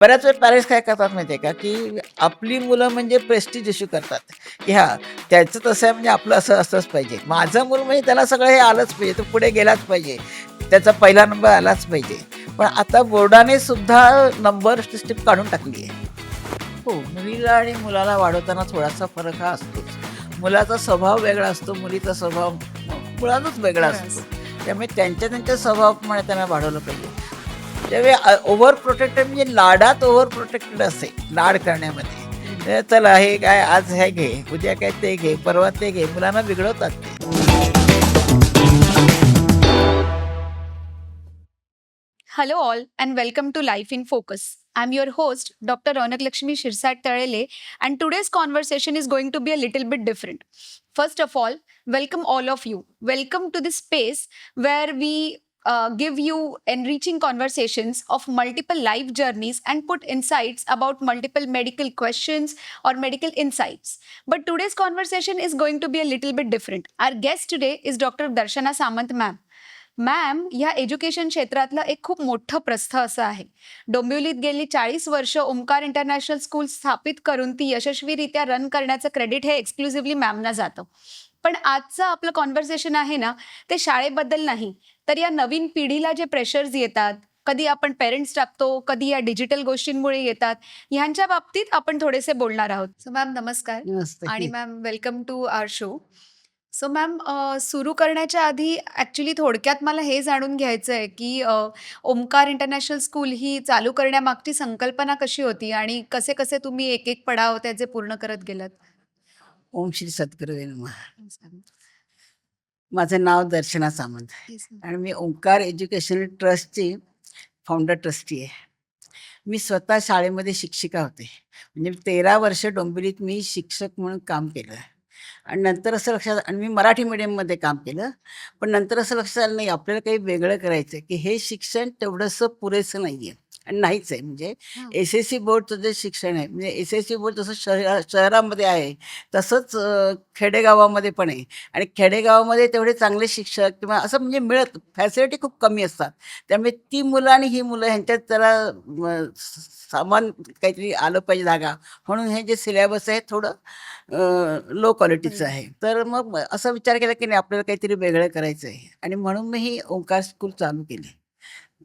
बऱ्याच वेळेस पॅरेंट्स काय करतात माहिती आहे का, की आपली मुलं म्हणजे प्रेस्टीज इश्यू करतात, की हां, त्याचं तसं आहे म्हणजे आपलं असं असंच पाहिजे. माझं मूल म्हणजे त्याला सगळं हे आलंच पाहिजे, तो पुढे गेलाच पाहिजे. त्याचा पहिला नंबर आलाच पाहिजे. पण आता बोर्डाने सुद्धा नंबर सिस्टम काढून टाकली आहे. हो, मुलीला आणि मुलाला वाढवताना थोडासा फरक हा असतोच. मुलाचा स्वभाव वेगळा असतो, मुलीचा स्वभाव मुळातच वेगळा वेगळा असतो. असतो. त्यामुळे त्यांच्या त्यांच्या स्वभावाप्रमाणे त्यांना वाढवलं पाहिजे. त्यावेळी ओव्हर प्रोटेक्टेड म्हणजे लाडात ओव्हर प्रोटेक्टेड असेल, लाड करण्यामध्ये. हं. चला हे काय आज हे घे, उद्या काय ते घे, परवा ते घे. मुलांना बिघडवतात ते. Hello, all, and welcome to Life in Focus. I'm your host, Dr. Ronak Lakshmi Shirsat Tarele, and today's conversation is going to be a little bit different. First of all, welcome all of you. Welcome to this space where we give you enriching conversations of multiple life journeys and put insights about multiple medical questions or medical insights. But today's conversation is going to be a little bit different. Our guest today is Dr. Darshana Samant, ma'am. Ma'am, ह्या education क्षेत्रातलं एक खूप मोठं प्रस्थ असं आहे. डोंबिवलीत गेली 40 वर्ष Omkar international school स्थापित करून ती यशस्वीरित्या रन करण्याचं क्रेडिट हे एक्सक्लुझिव्हली मॅमना जातं. पण आजचं आपलं कॉन्व्हर्सेशन आहे ना, ते शाळेबद्दल नाही, तर या नवीन पिढीला जे प्रेशर्स येतात, कधी आपण पेरेंट्स टाकतो, कधी या डिजिटल गोष्टींमुळे येतात, ह्यांच्या बाबतीत आपण थोडेसे बोलणार आहोत. सो मॅम नमस्कार आणि नसते. Ma'am welcome to our show. So ma'am सुरू करण्याच्या आधी ॲक्च्युली थोडक्यात मला हे जाणून घ्यायचं आहे, की ओमकार इंटरनॅशनल स्कूल ही चालू करण्यामागची संकल्पना कशी होती आणि कसे-कसे तुम्ही एक-एक पडाव त्याचे पूर्ण करत गेलात? ओम श्री सद्गुरू नमः. Yes ma'am. माझं नाव दर्शना सामंत येस मॅम. आणि मी ओंकार एज्युकेशनल ट्रस्टची फाउंडर ट्रस्टी आहे. मी स्वतः शाळेमध्ये शिक्षिका होते. म्हणजे 13 वर्ष डोंबिवलीत मी शिक्षक म्हणून काम केलं आणि नंतर असं लक्षात आणि मी मराठी मीडियममध्ये काम केलं. पण नंतर असं लक्षात आलं नाही आपल्याला काही वेगळं करायचं आहे, की हे शिक्षण तेवढंसं पुरेसं नाही आहे आणि नाहीच आहे. म्हणजे हां. एस-एस-सी बोर्डचं जे शिक्षण आहे, म्हणजे एस-एस-सी बोर्ड जसं शहरामध्ये आहे, तसंच खेडेगावामध्ये पण आहे आणि खेडेगावामध्ये तेवढे चांगले शिक्षक किंवा असं म्हणजे फॅसिलिटी खूप कमी असतात. त्यामुळे ती मुलं आणि ही मुलं ह्यांच्यात जरा समान काहीतरी आलं पाहिजे धागा म्हणून हे जे सिलेबस आहे थोडं लो क्वालिटीचं बरोबर. आहे. तर मग असा विचार केला की नाही आपल्याला काहीतरी वेगळं करायचं आहे आणि म्हणून मी ही ओंकार स्कूल चालू केली.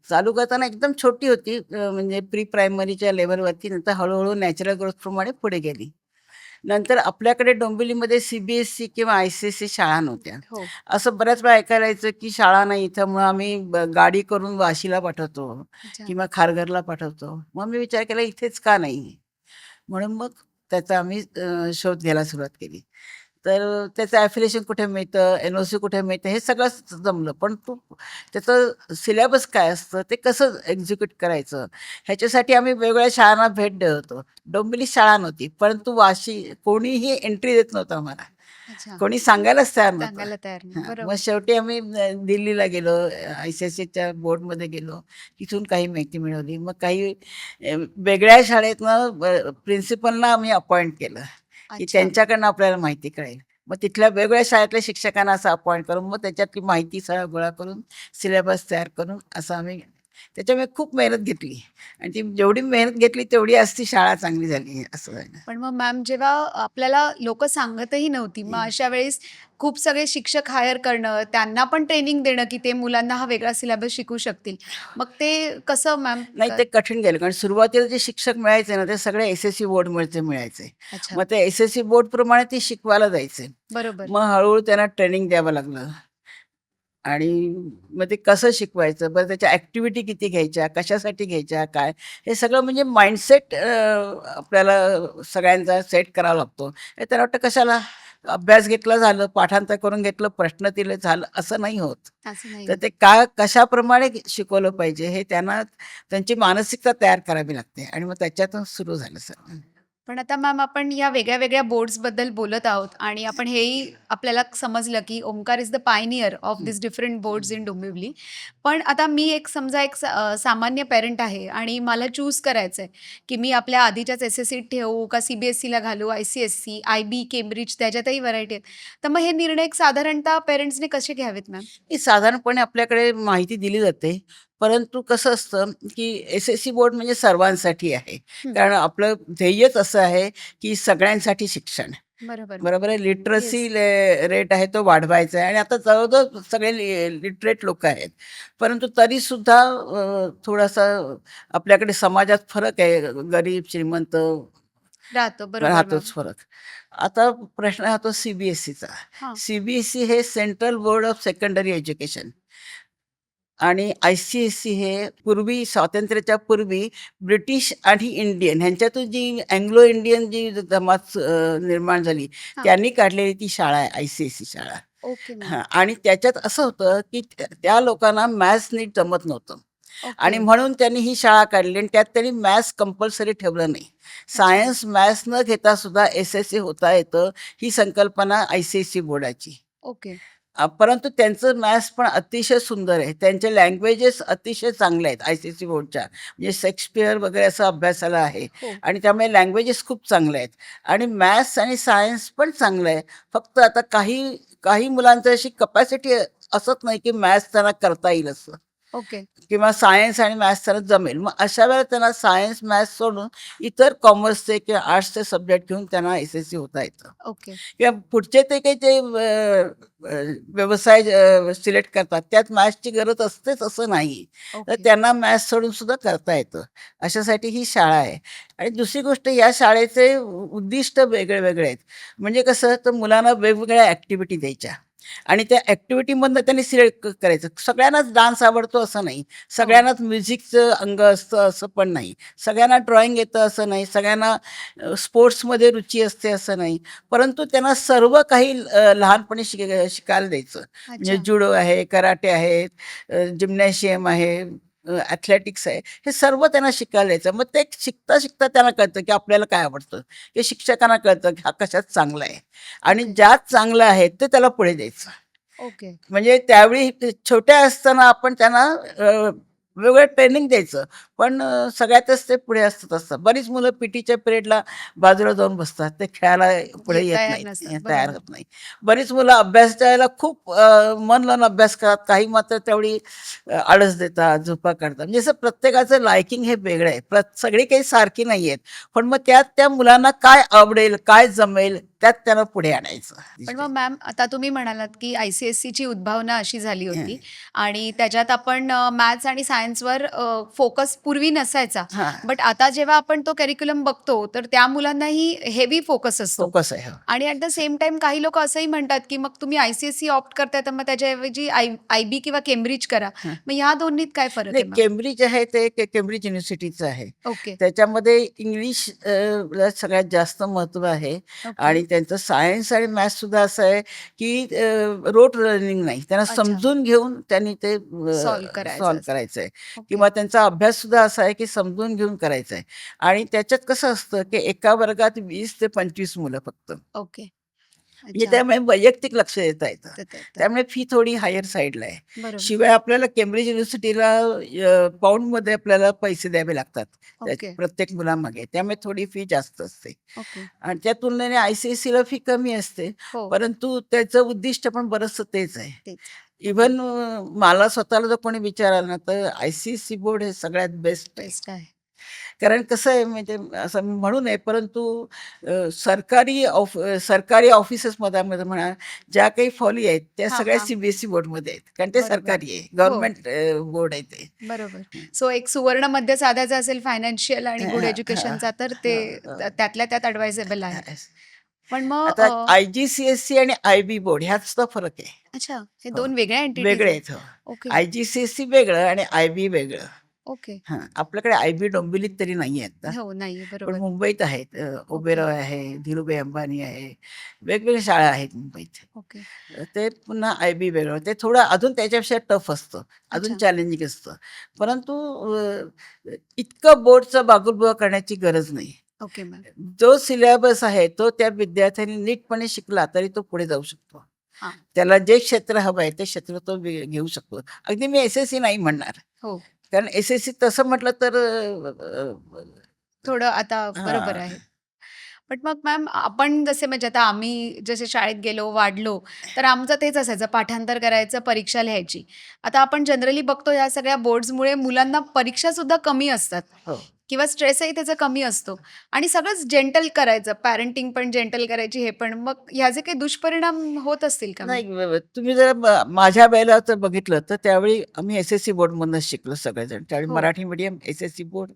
चालू करताना एकदम छोटी होती म्हणजे प्री प्रायमरीच्या लेव्हलवरती नंतर हळू नॅचरल ग्रोथप्रमाणे पुढे गेली. नंतर आपल्याकडे डोंबिवलीमध्ये सी-बी-एस-सी किंवा आय-सी-एस-सी शाळा नव्हत्या. हो. असं बऱ्याच वेळा ऐकायला यायचं, की शाळा नाही इथं मग आम्ही गाडी करून वाशीला पाठवतो अच्छा. किंवा खारघरला पाठवतो. मग मी विचार केला इथेच का नाही? म्हणून मग त्याचा आम्ही शोध घ्यायला सुरुवात केली. तर त्याचं ॲफिलिएशन कुठे मिळतं, एन-ओ-सी कुठे मिळतं हे सगळंच जमलं. पण त्याचं सिलेबस काय असतं, ते कसं एक्झिक्यूट करायचं ह्याच्यासाठी आम्ही वेगवेगळ्या शाळांना भेट देत होतो. डोंबिवली शाळा नव्हती, परंतु वाशी कोणीही एंट्री देत नव्हतं आम्हाला. अच्छा. कोणी सांगायलाच तयार नव्हतं. सांगायला तयार नाही. हां, मग बरोबर. शेवटी आम्ही दिल्लीला गेलो, आय-सी-एस-सीच्या बोर्डमध्ये गेलो. तिथून काही माहिती मिळवली. मग काही वेगळ्या शाळेतनं प्रिन्सिपलला आम्ही अपॉइंट केलं, की अच्छा. त्यांच्याकडनं आपल्याला माहिती कळेल. मग तिथल्या वेगवेगळ्या शाळेतल्या शिक्षकांना असं अपॉइंट करून मग त्याच्यातली माहिती सगळा गोळा करून सिलेबस तयार करून असं आम्ही त्याच्यामुळे खूप मेहनत घेतली आणि ती जेवढी मेहनत घेतली तेवढी आज ती शाळा चांगली झाली असं झालं. पण मग मॅम जेव्हा आपल्याला लोकं सांगतही नव्हती, मग अशा वेळेस खूप सगळे शिक्षक हायर करणं, त्यांना पण ट्रेनिंग देणं, की ते मुलांना हा वेगळा सिलेबस शिकू शकतील. मग ते कसं मॅम? नाही ते कठीण गेलं कारण सुरुवातीला जे शिक्षक मिळायचे ना ते सगळे एस-एस-सी बोर्डमधचे मिळायचे. अच्छा. मग ते एस-एस-सी बोर्डप्रमाणे ते शिकवायला जायचे. बरोबर. मग हळू त्यांना ट्रेनिंग द्यावं लागलं आणि मग ते कसं शिकवायचं, बरं त्याच्या ॲक्टिव्हिटी किती घ्यायच्या, कशासाठी घ्यायच्या, काय हे सगळं म्हणजे माइंडसेट आपल्याला सगळ्यांचा सेट करावा लागतो. हे त्याला वाटतं कशाला अभ्यास घेतला झालं, पाठांतर करून घेतलं, प्रश्न दिले झालं असं नाही होत. असं नाही तर होत. ते कशाप्रमाणे शिकवलं पाहिजे हे त्यांना त्यांची मानसिकता तयार करावी लागते आणि मग त्याच्यातून सुरू झालं सगळं. पण आता मॅम आपण या वेगळ्या-वेगळ्या बोर्ड्सबद्दल बोलत आहोत आणि आपण हेही आपल्याला समजलं, की Omkar is the Pioneer of हं. दिस डिफरंट बोर्ड्स इन डोंबिवली. पण आता मी एक समजा एक सामान्य पेरेंट आहे आणि मला चूज करायचं आहे, की मी आपल्या आधीच्याच एस-एस-सीत ठेवू का सी-बी-एस-सीला घालू, आय-सी-एस-सी, आय-बी, केम्ब्रिज त्याच्यातही व्हरायटी आहेत. तर मग हे निर्णय एक साधारणतः पेरेंट्सने कसे घ्यावेत मॅम? ही साधारणपणे आपल्याकडे माहिती दिली जाते. परंतु कसं असतं, की एस-एस-सी बोर्ड म्हणजे सर्वांसाठी आहे. हं. कारण आपलं ध्येयच असं आहे, की सगळ्यांसाठी शिक्षण. बरोबर. बरोबर आहे. Literacy yes. रेट आहे तो वाढवायचा आहे आणि आता जवळ-जवळ सगळे लिटरेट लोकं आहेत. परंतु तरीसुद्धा थोडासा आपल्याकडे समाजात फरक आहे. गरीब, श्रीमंत राहतो. बरोबर राहतोच मॅम. फरक. आता प्रश्न राहतो सी-बी-एस-सीचा. हां. सी-बी-एस-सी हे central board of secondary education आणि आय-सी-एस-सी हे पूर्वी स्वातंत्र्याच्या पूर्वी ब्रिटिश आणि इंडियन ह्यांच्यातून जी अँग्लो इंडियन जी जमात निर्माण झाली, हां. त्यांनी काढलेली ती शाळा आहे आय-सी-एस-सी शाळा. Okay ma'am. हां आणि त्याच्यात असं होतं, की त्या लोकांना मॅथ्स नीट जमत नव्हतं ओके. आणि म्हणून त्यांनी ही शाळा काढली आणि त्यात त्यांनी मॅथ्स कंपल्सरी ठेवलं नाही. अच्छा. सायन्स, मॅथ्स न घेता सुद्धा एस-एस-सी होता येतं, ही संकल्पना आय-सी-एस-सी बोर्डाची. ओके. परंतु त्यांचं मॅथ्स पण अतिशय सुंदर आहे. त्यांचे लँग्वेजेस अतिशय चांगले आहेत आय-सी-एस-सी बोर्डच्या. म्हणजे शेक्सपियर वगैरे असं अभ्यासाला आहे हो. आणि त्यामुळे लँग्वेजेस खूप चांगले आहेत आणि मॅथ्स आणि सायन्स पण चांगलं आहे. फक्त आता काही काही मुलांची अशी कपॅसिटी असत नाही, की मॅथ्स त्यांना करता येईल असं. ओके. किंवा सायन्स आणि मॅथ्स त्यांना जमेल. मग अशा वेळेला त्यांना सायन्स, मॅथ्स सोडून इतर कॉमर्सचे किंवा आर्ट्सचे सब्जेक्ट घेऊन त्यांना एस-एस-सी होता येतं. ओके. किंवा पुढचे ते काही ते व्यवसाय सिलेक्ट करतात, त्यात मॅथ्सची गरज असतेच असं नाही. तर ओके. त्यांना मॅथ्स सोडून सुद्धा करता येतं. अशासाठी ही शाळा आहे. आणि दुसरी गोष्ट या शाळेचे उद्दिष्ट वेगळे-वेगळे आहेत. म्हणजे कसं तर मुलांना वेगवेगळ्या ॲक्टिव्हिटी द्यायच्या आणि त्या ॲक्टिव्हिटीमधनं त्यांनी सिलेक्ट करायचं. सगळ्यांनाच डान्स आवडतो असं नाही. हो. सगळ्यांनाच म्युझिकचं अंग असतं असं पण नाही. सगळ्यांना ड्रॉइंग येतं असं नाही. सगळ्यांना स्पोर्ट्समध्ये रुची असते असं नाही. परंतु त्यांना सर्व काही लहानपणी शिकायला द्यायचं. म्हणजे अच्छा. जुडो आहे, कराटे आहेत, जिम्नॅशियम आहे, ॲथलेटिक्स आहे. हे सर्व त्यांना शिकायला द्यायचं. मग ते शिकता-शिकता त्यांना कळतं, की आपल्याला काय आवडतं. हे शिक्षकांना कळतं, की हा कशात चांगला आहे आणि ओके. ज्यात चांगलं आहे ते त्याला पुढे द्यायचं. ओके. म्हणजे त्यावेळी ते छोट्या असताना आपण त्यांना वेगळं ट्रेनिंग द्यायचं. पण सगळ्यातच ते पुढे असतात असतं. बरीच मुलं पीटीच्या पिरियडला बाजूला जाऊन बसतात. ते खेळायला पुढे येत तयार नाहीत, नसतात. तयार बरोबर. होत नाही. बरीच मुलं अभ्यासाच्या वेळेला खूप मन लावून अभ्यास करतात. काही मात्र तेवढी आळस देतात, झोपा काढतात. म्हणजे असं प्रत्येकाचं लायकिंग हे वेगळं आहे. सगळी काही सारखी नाहीयेत. पण मग त्यात त्या मुलांना काय आवडेल, काय जमेल त्यात त्यांना पुढे आणायचं. पण मग मॅम आता तुम्ही म्हणालात, की आय-सी-एस-सीची उद्भावना अशी झाली हं. होती आणि त्याच्यात आपण मॅथ्स आणि सायन्सवर फोकस पूर्वी नसायचा. हां, बट आता जेव्हा आपण तो करिक्युलम बघतो, तर त्या मुलांनाही हेवी फोकस असतो. फोकस आहे. हो. आणि ॲट द सेम टाईम काही लोकं असंही म्हणतात, की मग तुम्ही आय-सी-एस-सी ऑप्ट करताय, तर मग त्याच्याऐवजी आय-बी किंवा केम्ब्रिज करा. मग ह्या दोन्हीत काय फरक नाही आहे मग? केम्ब्रिज आहे ते केम्ब्रिज युनिव्हर्सिटीचं आहे. ओके. त्याच्यामध्ये इंग्लिश ला सगळ्यात जास्त महत्त्व आहे ओके. आणि त्यांचं सायन्स आणि मॅथ्ससुद्धा असं आहे, की रोट लर्निंग नाही. त्यांना अच्छा. समजून घेऊन त्यांनी ते सॉल्व्ह करायचं सॉल्व्ह असतं. करायचं आहे ओके. किंवा त्यांचा अभ्याससुद्धा असा आहे, की समजून घेऊन करायचा आहे आणि त्याच्यात कसं असतं, की एका वर्गात 20 ते 25 मुलं फक्त. ओके. म्हणजे अच्छा. त्यामुळे वैयक्तिक लक्ष देता येतं. तर त्यामुळे फी थोडी हायर साईडला आहे. बरोबर. शिवाय आपल्याला केम्ब्रिज युनिव्हर्सिटीला पाऊंडमध्ये आपल्याला पैसे द्यावे लागतात. त्या ओके. प्रत्येक मुलामागे. त्यामुळे थोडी फी जास्त असते. ओके. आणि त्या तुलनेने आय-सी-एस-सीला फी कमी असते. हो. परंतु त्याचं उद्दिष्ट पण बरचसं तेच आहे. तेच. ओके. इव्हन मला स्वतःला जर कोणी विचारालं ना, तर आय-सी-एस-सी बोर्ड हे सगळ्यात बेस्ट आहे. बेस्ट आहे. कारण कसं आहे म्हणजे असं म्हणू नये, परंतु सरकारी ऑफिसेसमध्ये म्हणा, ज्या काही फॉली आहेत, त्या हां, सगळ्या हां. सी-बी-एस-सी बोर्डमध्ये आहेत. कारण ते बरोबर. सरकारी आहे, हो. गव्हर्नमेंट बोर्ड आहे ते. बरोबर. सो एक सुवर्ण मध्य साधायचा असेल फायनान्शियल आणि गुड हां, हां, एज्युकेशनचा, तर ते हां, हां. त्यातल्या त्यात ॲडवायझेबल आहे. पण मग आता आय-जी-सी-एस-सी आणि आय-बी बोर्ड ह्यात सुद्धा फरक आहे. अच्छा, हे हो, 2 वेगळ्या एंटिटीज वेगळे आहेत. आहेत. हो. ओके. आय-जी-सी-एस-सी वेगळं आणि आय-बी वेगळं. ओके. हां, आपल्याकडे आय-बी डोंबिवलीत तरी नाही आहे आता. हो, नाहीये. पण बरोबर. मुंबईत आहेत. ओके. ओबेरॉय आहे, धीरूभाई अंबानी आहे. वेगवेगळ्या शाळा आहेत मुंबईत. ओके. ते पुन्हा आय-बी वेगळं. ते थोडं अजून त्याच्यापेक्षा टफ असतं. अजून अच्छा. चॅलेंजिंग असतं. परंतु इतकं बोर्डचा बागुलबुवा करण्याची गरज नाही. Okay ma'am. जो सिलेबस आहे तो त्या विद्यार्थ्यांनी नीटपणे शिकला तरी तो पुढे जाऊ शकतो. हां. त्याला जे क्षेत्र हवं आहे ते क्षेत्र तो घेऊ शकतो. अगदी मी एस-एस-सी नाही म्हणणार. हो. कारण एस-एस-सी तसं म्हटलं तर थोडं आता बरोबर हां. आहे. बट मग मॅम आपण जसे म्हणजे आता आम्ही जसे शाळेत गेलो, वाढलो, तर आमचं तेच असायचं पाठांतर करायचं, परीक्षा लिहायची. आता आपण जनरली बघतो या सगळ्या बोर्ड्समुळे मुलांना परीक्षासुद्धा कमी असतात हो. किंवा स्ट्रेसही त्याचा कमी असतो आणि सगळंच जेंटल करायचं, पॅरेंटिंग पण जेंटल करायची हे पण. मग ह्याचे काही दुष्परिणाम होत असतील का मग? नाही तुम्ही जर माझ्या वेळेला जर बघितलं तर त्यावेळी आम्ही एस-एस-सी बोर्डमधूनच शिकलो सगळेजण. त्यावेळी हो. Marathi medium, SSC board.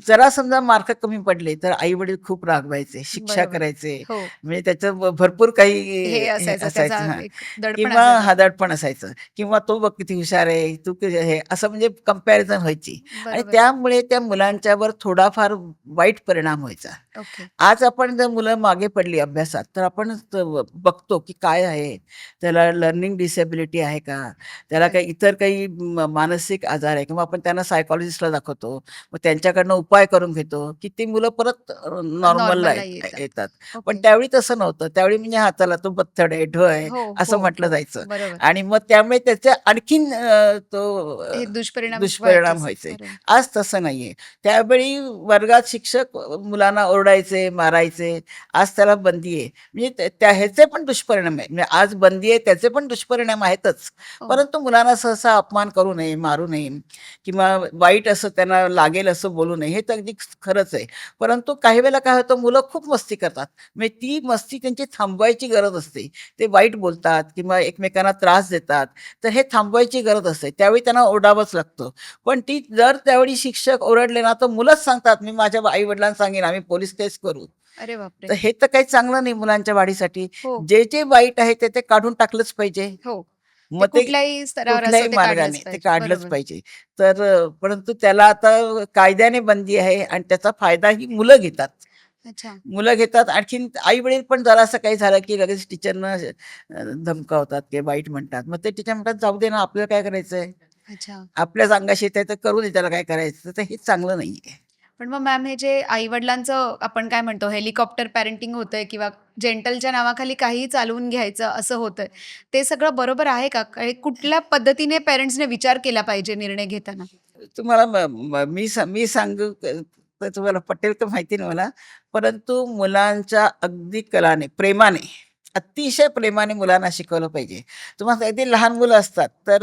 जरा समजा मार्क कमी पडले तर आई-वडील खूप रागवायचे, शिक्षा बरोबर. करायचे. हो. म्हणजे त्याचं भरपूर काही हे हे असायचं त्याचा असायचं हां. एक दडपण किंवा असायचं. हदडपण असायचं किंवा तो बघ किती हुशार आहे, तू हे असं म्हणजे कंपॅरिझन व्हायची आणि बरोबर. त्यामुळे त्या मुलांच्यावर थोडाफार वाईट परिणाम व्हायचा. ओके. आज आपण जर मुलं मागे पडली अभ्यासात, तर आपण बघतो की काय आहे? त्याला लर्निंग डिसेबिलिटी आहे का? त्याला काही करेक्ट. इतर काही मानसिक आजार आहे किंवा आपण त्यांना सायकॉलॉजिस्टला दाखवतो. मग त्यांच्याकडनं उपाय करून घेतो, की ती मुलं परत नॉर्मलला नॉर्मलला येतात. येतात. पण ओके. त्यावेळी तसं नव्हतं. त्यावेळी म्हणजे हां, चला तो बत्थड आहे, ढ आहे, हो, असं हो, म्हटलं हो. जायचं बरोबर. आणि मग त्यामुळे त्याचे आणखीन हे दुष्परिणाम दुष्परिणाम व्हायचेच. व्हायचे. बरोबर. आज तसं नाहीये. त्यावेळी वर्गात शिक्षक मुलांना ओरडायचे, मारायचे. आज त्याला बंदी आहे. म्हणजे त्या ह्याचे पण दुष्परिणाम आहेत. म्हणजे आज बंदी आहे त्याचे पण दुष्परिणाम आहेतच. हो. परंतु मुलांना सहसा अपमान करू नये, मारू नये किंवा वाईट असं त्यांना लागेल असं बोलू नये. हे तर अगदी खरंच आहे. परंतु काही वेळेला काय होतं मुलं खूप मस्ती करतात. म्हणजे ती मस्ती त्यांची थांबवायची गरज असते. ते वाईट बोलतात किंवा एकमेकांना त्रास देतात. तर हे थांबवायची गरज असते. त्यावेळी त्यांना ओरडावंच लागतं. पण ती जर त्यावेळी शिक्षक ओरडले ना, तर मुलंच सांगतात, "मी माझ्या आई-वडिलांना सांगेन, आम्ही पोलिस केस करू." अरे तर बापरे! हे तर काही चांगलं नाही मुलांच्या वाढीसाठी. हो, जे वाईट आहे ते काढून टाकलंच पाहिजे. हो. ते मग ते कुठल्याही स्तरावर कुठल्याही असो ते मार्गाने काढलंच ते पाहिजे. काढलंच बरोबर. पाहिजे. तर परंतु त्याला आता कायद्याने बंदी आहे आणि त्याचा फायदा ही मुलं घेतात. अच्छा, मुलं घेतात. आणखीन आई-वडील पण जरासं काही झालं, की लगेच टीचरना धमकावतात किंवा वाईट म्हणतात. मग ते टीचर म्हणतात, "जाऊ दे ना, आपल्याला काय करायचंय? अच्छा. आपल्याच अंगाशी येतंय तर करू दे, त्याला काय करायचं?" तर हे चांगलं नाहीये. पण मग मॅम हे जे आई-वडिलांचं आपण काय म्हणतो हेलिकॉप्टर पॅरेंटिंग होतंय किंवा जेंटलच्या नावाखाली काहीही चालवून घ्यायचं असं होतंय. ते सगळं बरोबर आहे का? काही कुठल्या पद्धतीने पेरेंट्सने विचार केला पाहिजे निर्णय घेताना? तुम्हाला म म मी सांगू तर तुम्हाला पटेल का माहिती नाही मला. परंतु मुलांच्या अगदी कलाने, प्रेमाने, अतिशय प्रेमाने मुलांना शिकवलं पाहिजे. तुम्हाला अगदी लहान मुलं असतात, तर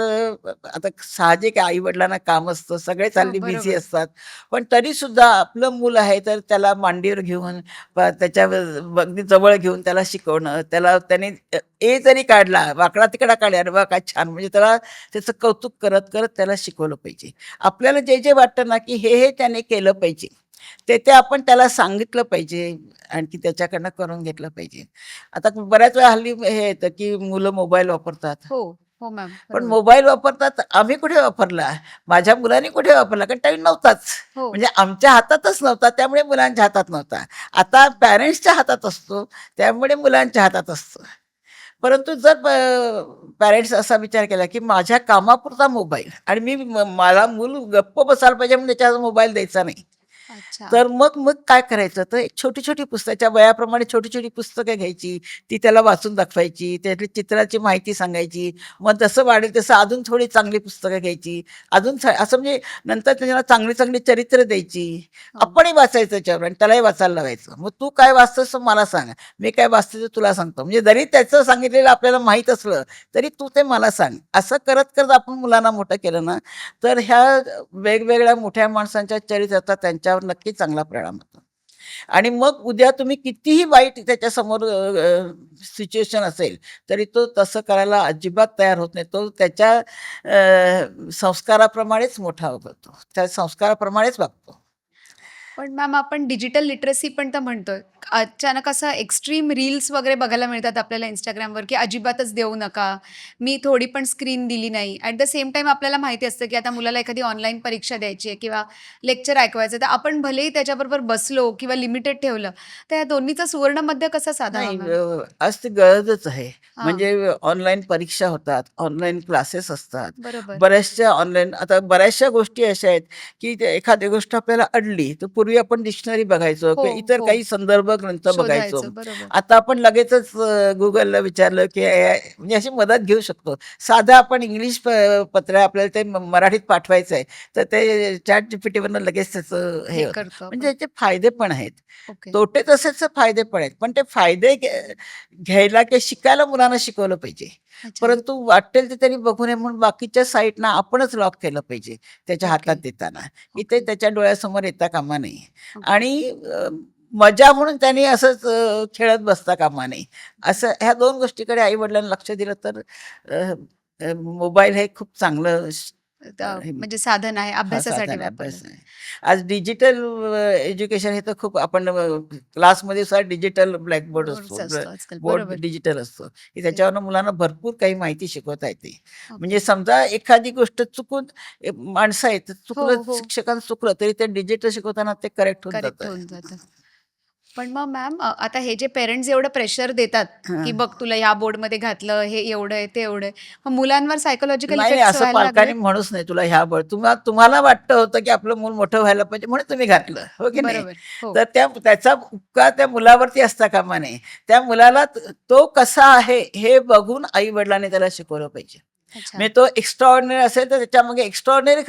आता साहजिक आहे आई-वडिलांना काम असतं, सगळेच हो, हल्ली बिझी बरोबर. असतात. पण तरीसुद्धा आपलं मूल आहे, तर त्याला मांडीवर घेऊन त्याच्या अगदी जवळ घेऊन त्याला शिकवणं, त्याने ए जरी काढला, वाकडा-तिकडा काढला, "अरे वाह! काय छान!" म्हणजे त्याला त्याचं कौतुक करत त्याला शिकवलं पाहिजे. आपल्याला जे वाटतं ना, की हे त्याने केलं पाहिजे, ते आपण त्याला सांगितलं पाहिजे आणखी त्याच्याकडनं करून घेतलं पाहिजे. आता बऱ्याच वेळा हल्ली हे येतं, की मुलं मोबाईल वापरतात. हो, हो मॅम. पण बरोबर. मोबाईल वापरतात आम्ही कुठे वापरला? माझ्या मुलांनी कुठे वापरला? कारण त्यावेळी नव्हताच. हो, म्हणजे आमच्या हातातच नव्हता, त्यामुळे मुलांच्या हातात नव्हता. आता पॅरेंट्सच्या हातात असतो, त्यामुळे मुलांच्या हातात असतो. परंतु जर पॅरेंट्स असा विचार केला, की माझ्या कामापुरता मोबाईल आणि मला मूल गप्प बसायला पाहिजे म्हणून त्याच्यावर मोबाईल द्यायचा नाही. अच्छा. तर मग मग काय करायचं? तर एक छोटी-छोटी पुस्तकाच्या वयाप्रमाणे छोटी-छोटी पुस्तकं घ्यायची, ती त्याला वाचून दाखवायची, त्यातली चित्राची माहिती सांगायची. मग जसं वाढेल तसं अजून थोडी चांगली पुस्तकं घ्यायची. अजून असं म्हणजे नंतर त्याला चांगली-चांगली चरित्र द्यायची. हो. आपणही वाचायचं त्याच्यावर आणि त्यालाही वाचायला लावायचं. मग तू काय वाचतोस मला सांग. मी काय वाचते ते तुला सांगतो. म्हणजे जरी त्याचं सांगितलेलं आपल्याला माहीत असलं, तरी तू ते मला सांग. असं करत आपण मुलांना मोठं केलं ना, तर ह्या वेगवेगळ्या मोठ्या माणसांच्या चरित्राचा त्यांच्यावर नक्की चांगला परिणाम होतो. आणि मग उद्या तुम्ही कितीही वाईट त्याच्यासमोर सिच्युएशन असेल, तरी तो तसं करायला अजिबात तयार होत नाही. तो त्याच्या संस्काराप्रमाणेच मोठा होतो. त्या संस्काराप्रमाणेच वागतो. पण मॅम आपण डिजिटल लिटरसी पण तर म्हणतोय. अचानक असं एक्स्ट्रीम रील्स वगैरे बघायला मिळतात आपल्याला Instagramवर, की अजिबातच देऊ नका. मी थोडी पण स्क्रीन दिली नाही. ॲट द सेम टाईम आपल्याला माहिती असतं, की आता मुलाला एखादी ऑनलाईन परीक्षा द्यायची आहे किंवा लेक्चर ऐकवायचं आहे, तर आपण भलेही त्याच्याबरोबर बसलो किंवा लिमिटेड ठेवलं, तर या दोन्हीचा सुवर्ण मध्य कसा साधावा नाही मॅम? आज ती गरजच आहे. हां, म्हणजे ऑनलाईन परीक्षा होतात, ऑनलाईन क्लासेस असतात. बरोबर. बऱ्याचशा ऑनलाईन आता बऱ्याचशा गोष्टी अशा आहेत, की ते एखादी गोष्ट आपल्याला अडली, तर पूर्वी आपण डिक्शनरी बघायचो हो, किंवा इतर हो. काही संदर्भ ग्रंथ बघायचो. शोधायचं. बरोबर. आता आपण लगेचच Googleला विचारलं, की म्हणजे अशी मदत घेऊ शकतो. साधं आपण इंग्लिश पत्र आपल्याला ते मराठीत पाठवायचं आहे, तर ते ChatGPTवरनं लगेच त्याचं हे हे होतं. करतो म्हणजे आपण. याचे फायदे पण आहेत. ओके. तोटे तसेच फायदे पण आहेत. पण ते फायदे घ्यायला किंवा शिकायला मुलांना शिकवलं पाहिजे. अच्छा. परंतु वाटेल ते त्यांनी बघू नये म्हणून बाकीच्या साईटना आपणच लॉक केलं पाहिजे त्याच्या ओके. हातात देताना, की ते ओके. त्याच्या डोळ्यासमोर येता कामा नये. ओके. आणि मजा म्हणून त्यांनी असंच खेळत बसता कामा नये. असं ह्या 2 गोष्टीकडे आई-वडिलांनी लक्ष दिलं तर अ, अ, मोबाईल हे खूप चांगलं हे म्हणजे साधन आहे हां, अभ्यासासाठी साधन आहे, वापरलं. अभ्यास आहे. आज डिजिटल एज्युकेशन हे तर खूप आपण क्लासमध्ये सुद्धा डिजिटल ब्लॅकबोर्ड असतो. बोर्डच असतो आजकाल. बोर्ड बरोबर. डिजिटल असतो, की ओके. त्याच्यावरनं मुलांना भरपूर काही माहिती शिकवता येते. म्हणजे ओके. समजा एखादी गोष्ट चुकून माणसं आहेत, हो, चुकलं हो. शिक्षकानं चुकलं तरी ते डिजिटल शिकवताना ते करेक्ट होऊन करेक्ट जातं. होऊन जातं. पण मग मॅम आता हे जे पेरेंट्स एवढं प्रेशर देतात, की हां. बघ तुला ह्या बोर्डमध्ये घातलं, हे एवढं आहे, ते एवढं आहे. मग मुलांवर सायकॉलॉजिकल नाही, नाही, इफेक्ट्स असं व्हायला पालकांनी लागले? म्हणूच नाही तुला ह्या तुम्हाला वाटतं होतं, की आपलं मूल मोठं व्हायला पाहिजे म्हणून तुम्ही घातलं, हो की नाही? बरोबर. हो. तर त्याचा उपकार त्या मुलावरती असता कामा नये. त्या मुलाला तो कसा आहे हे बघून आई-वडिलांनी त्याला शिकवलं पाहिजे. अच्छा. म्हणजे तो एक्स्ट्राऑर्डिनरी असेल तर त्याच्यामागे एक्स्ट्राऑर्डिनरी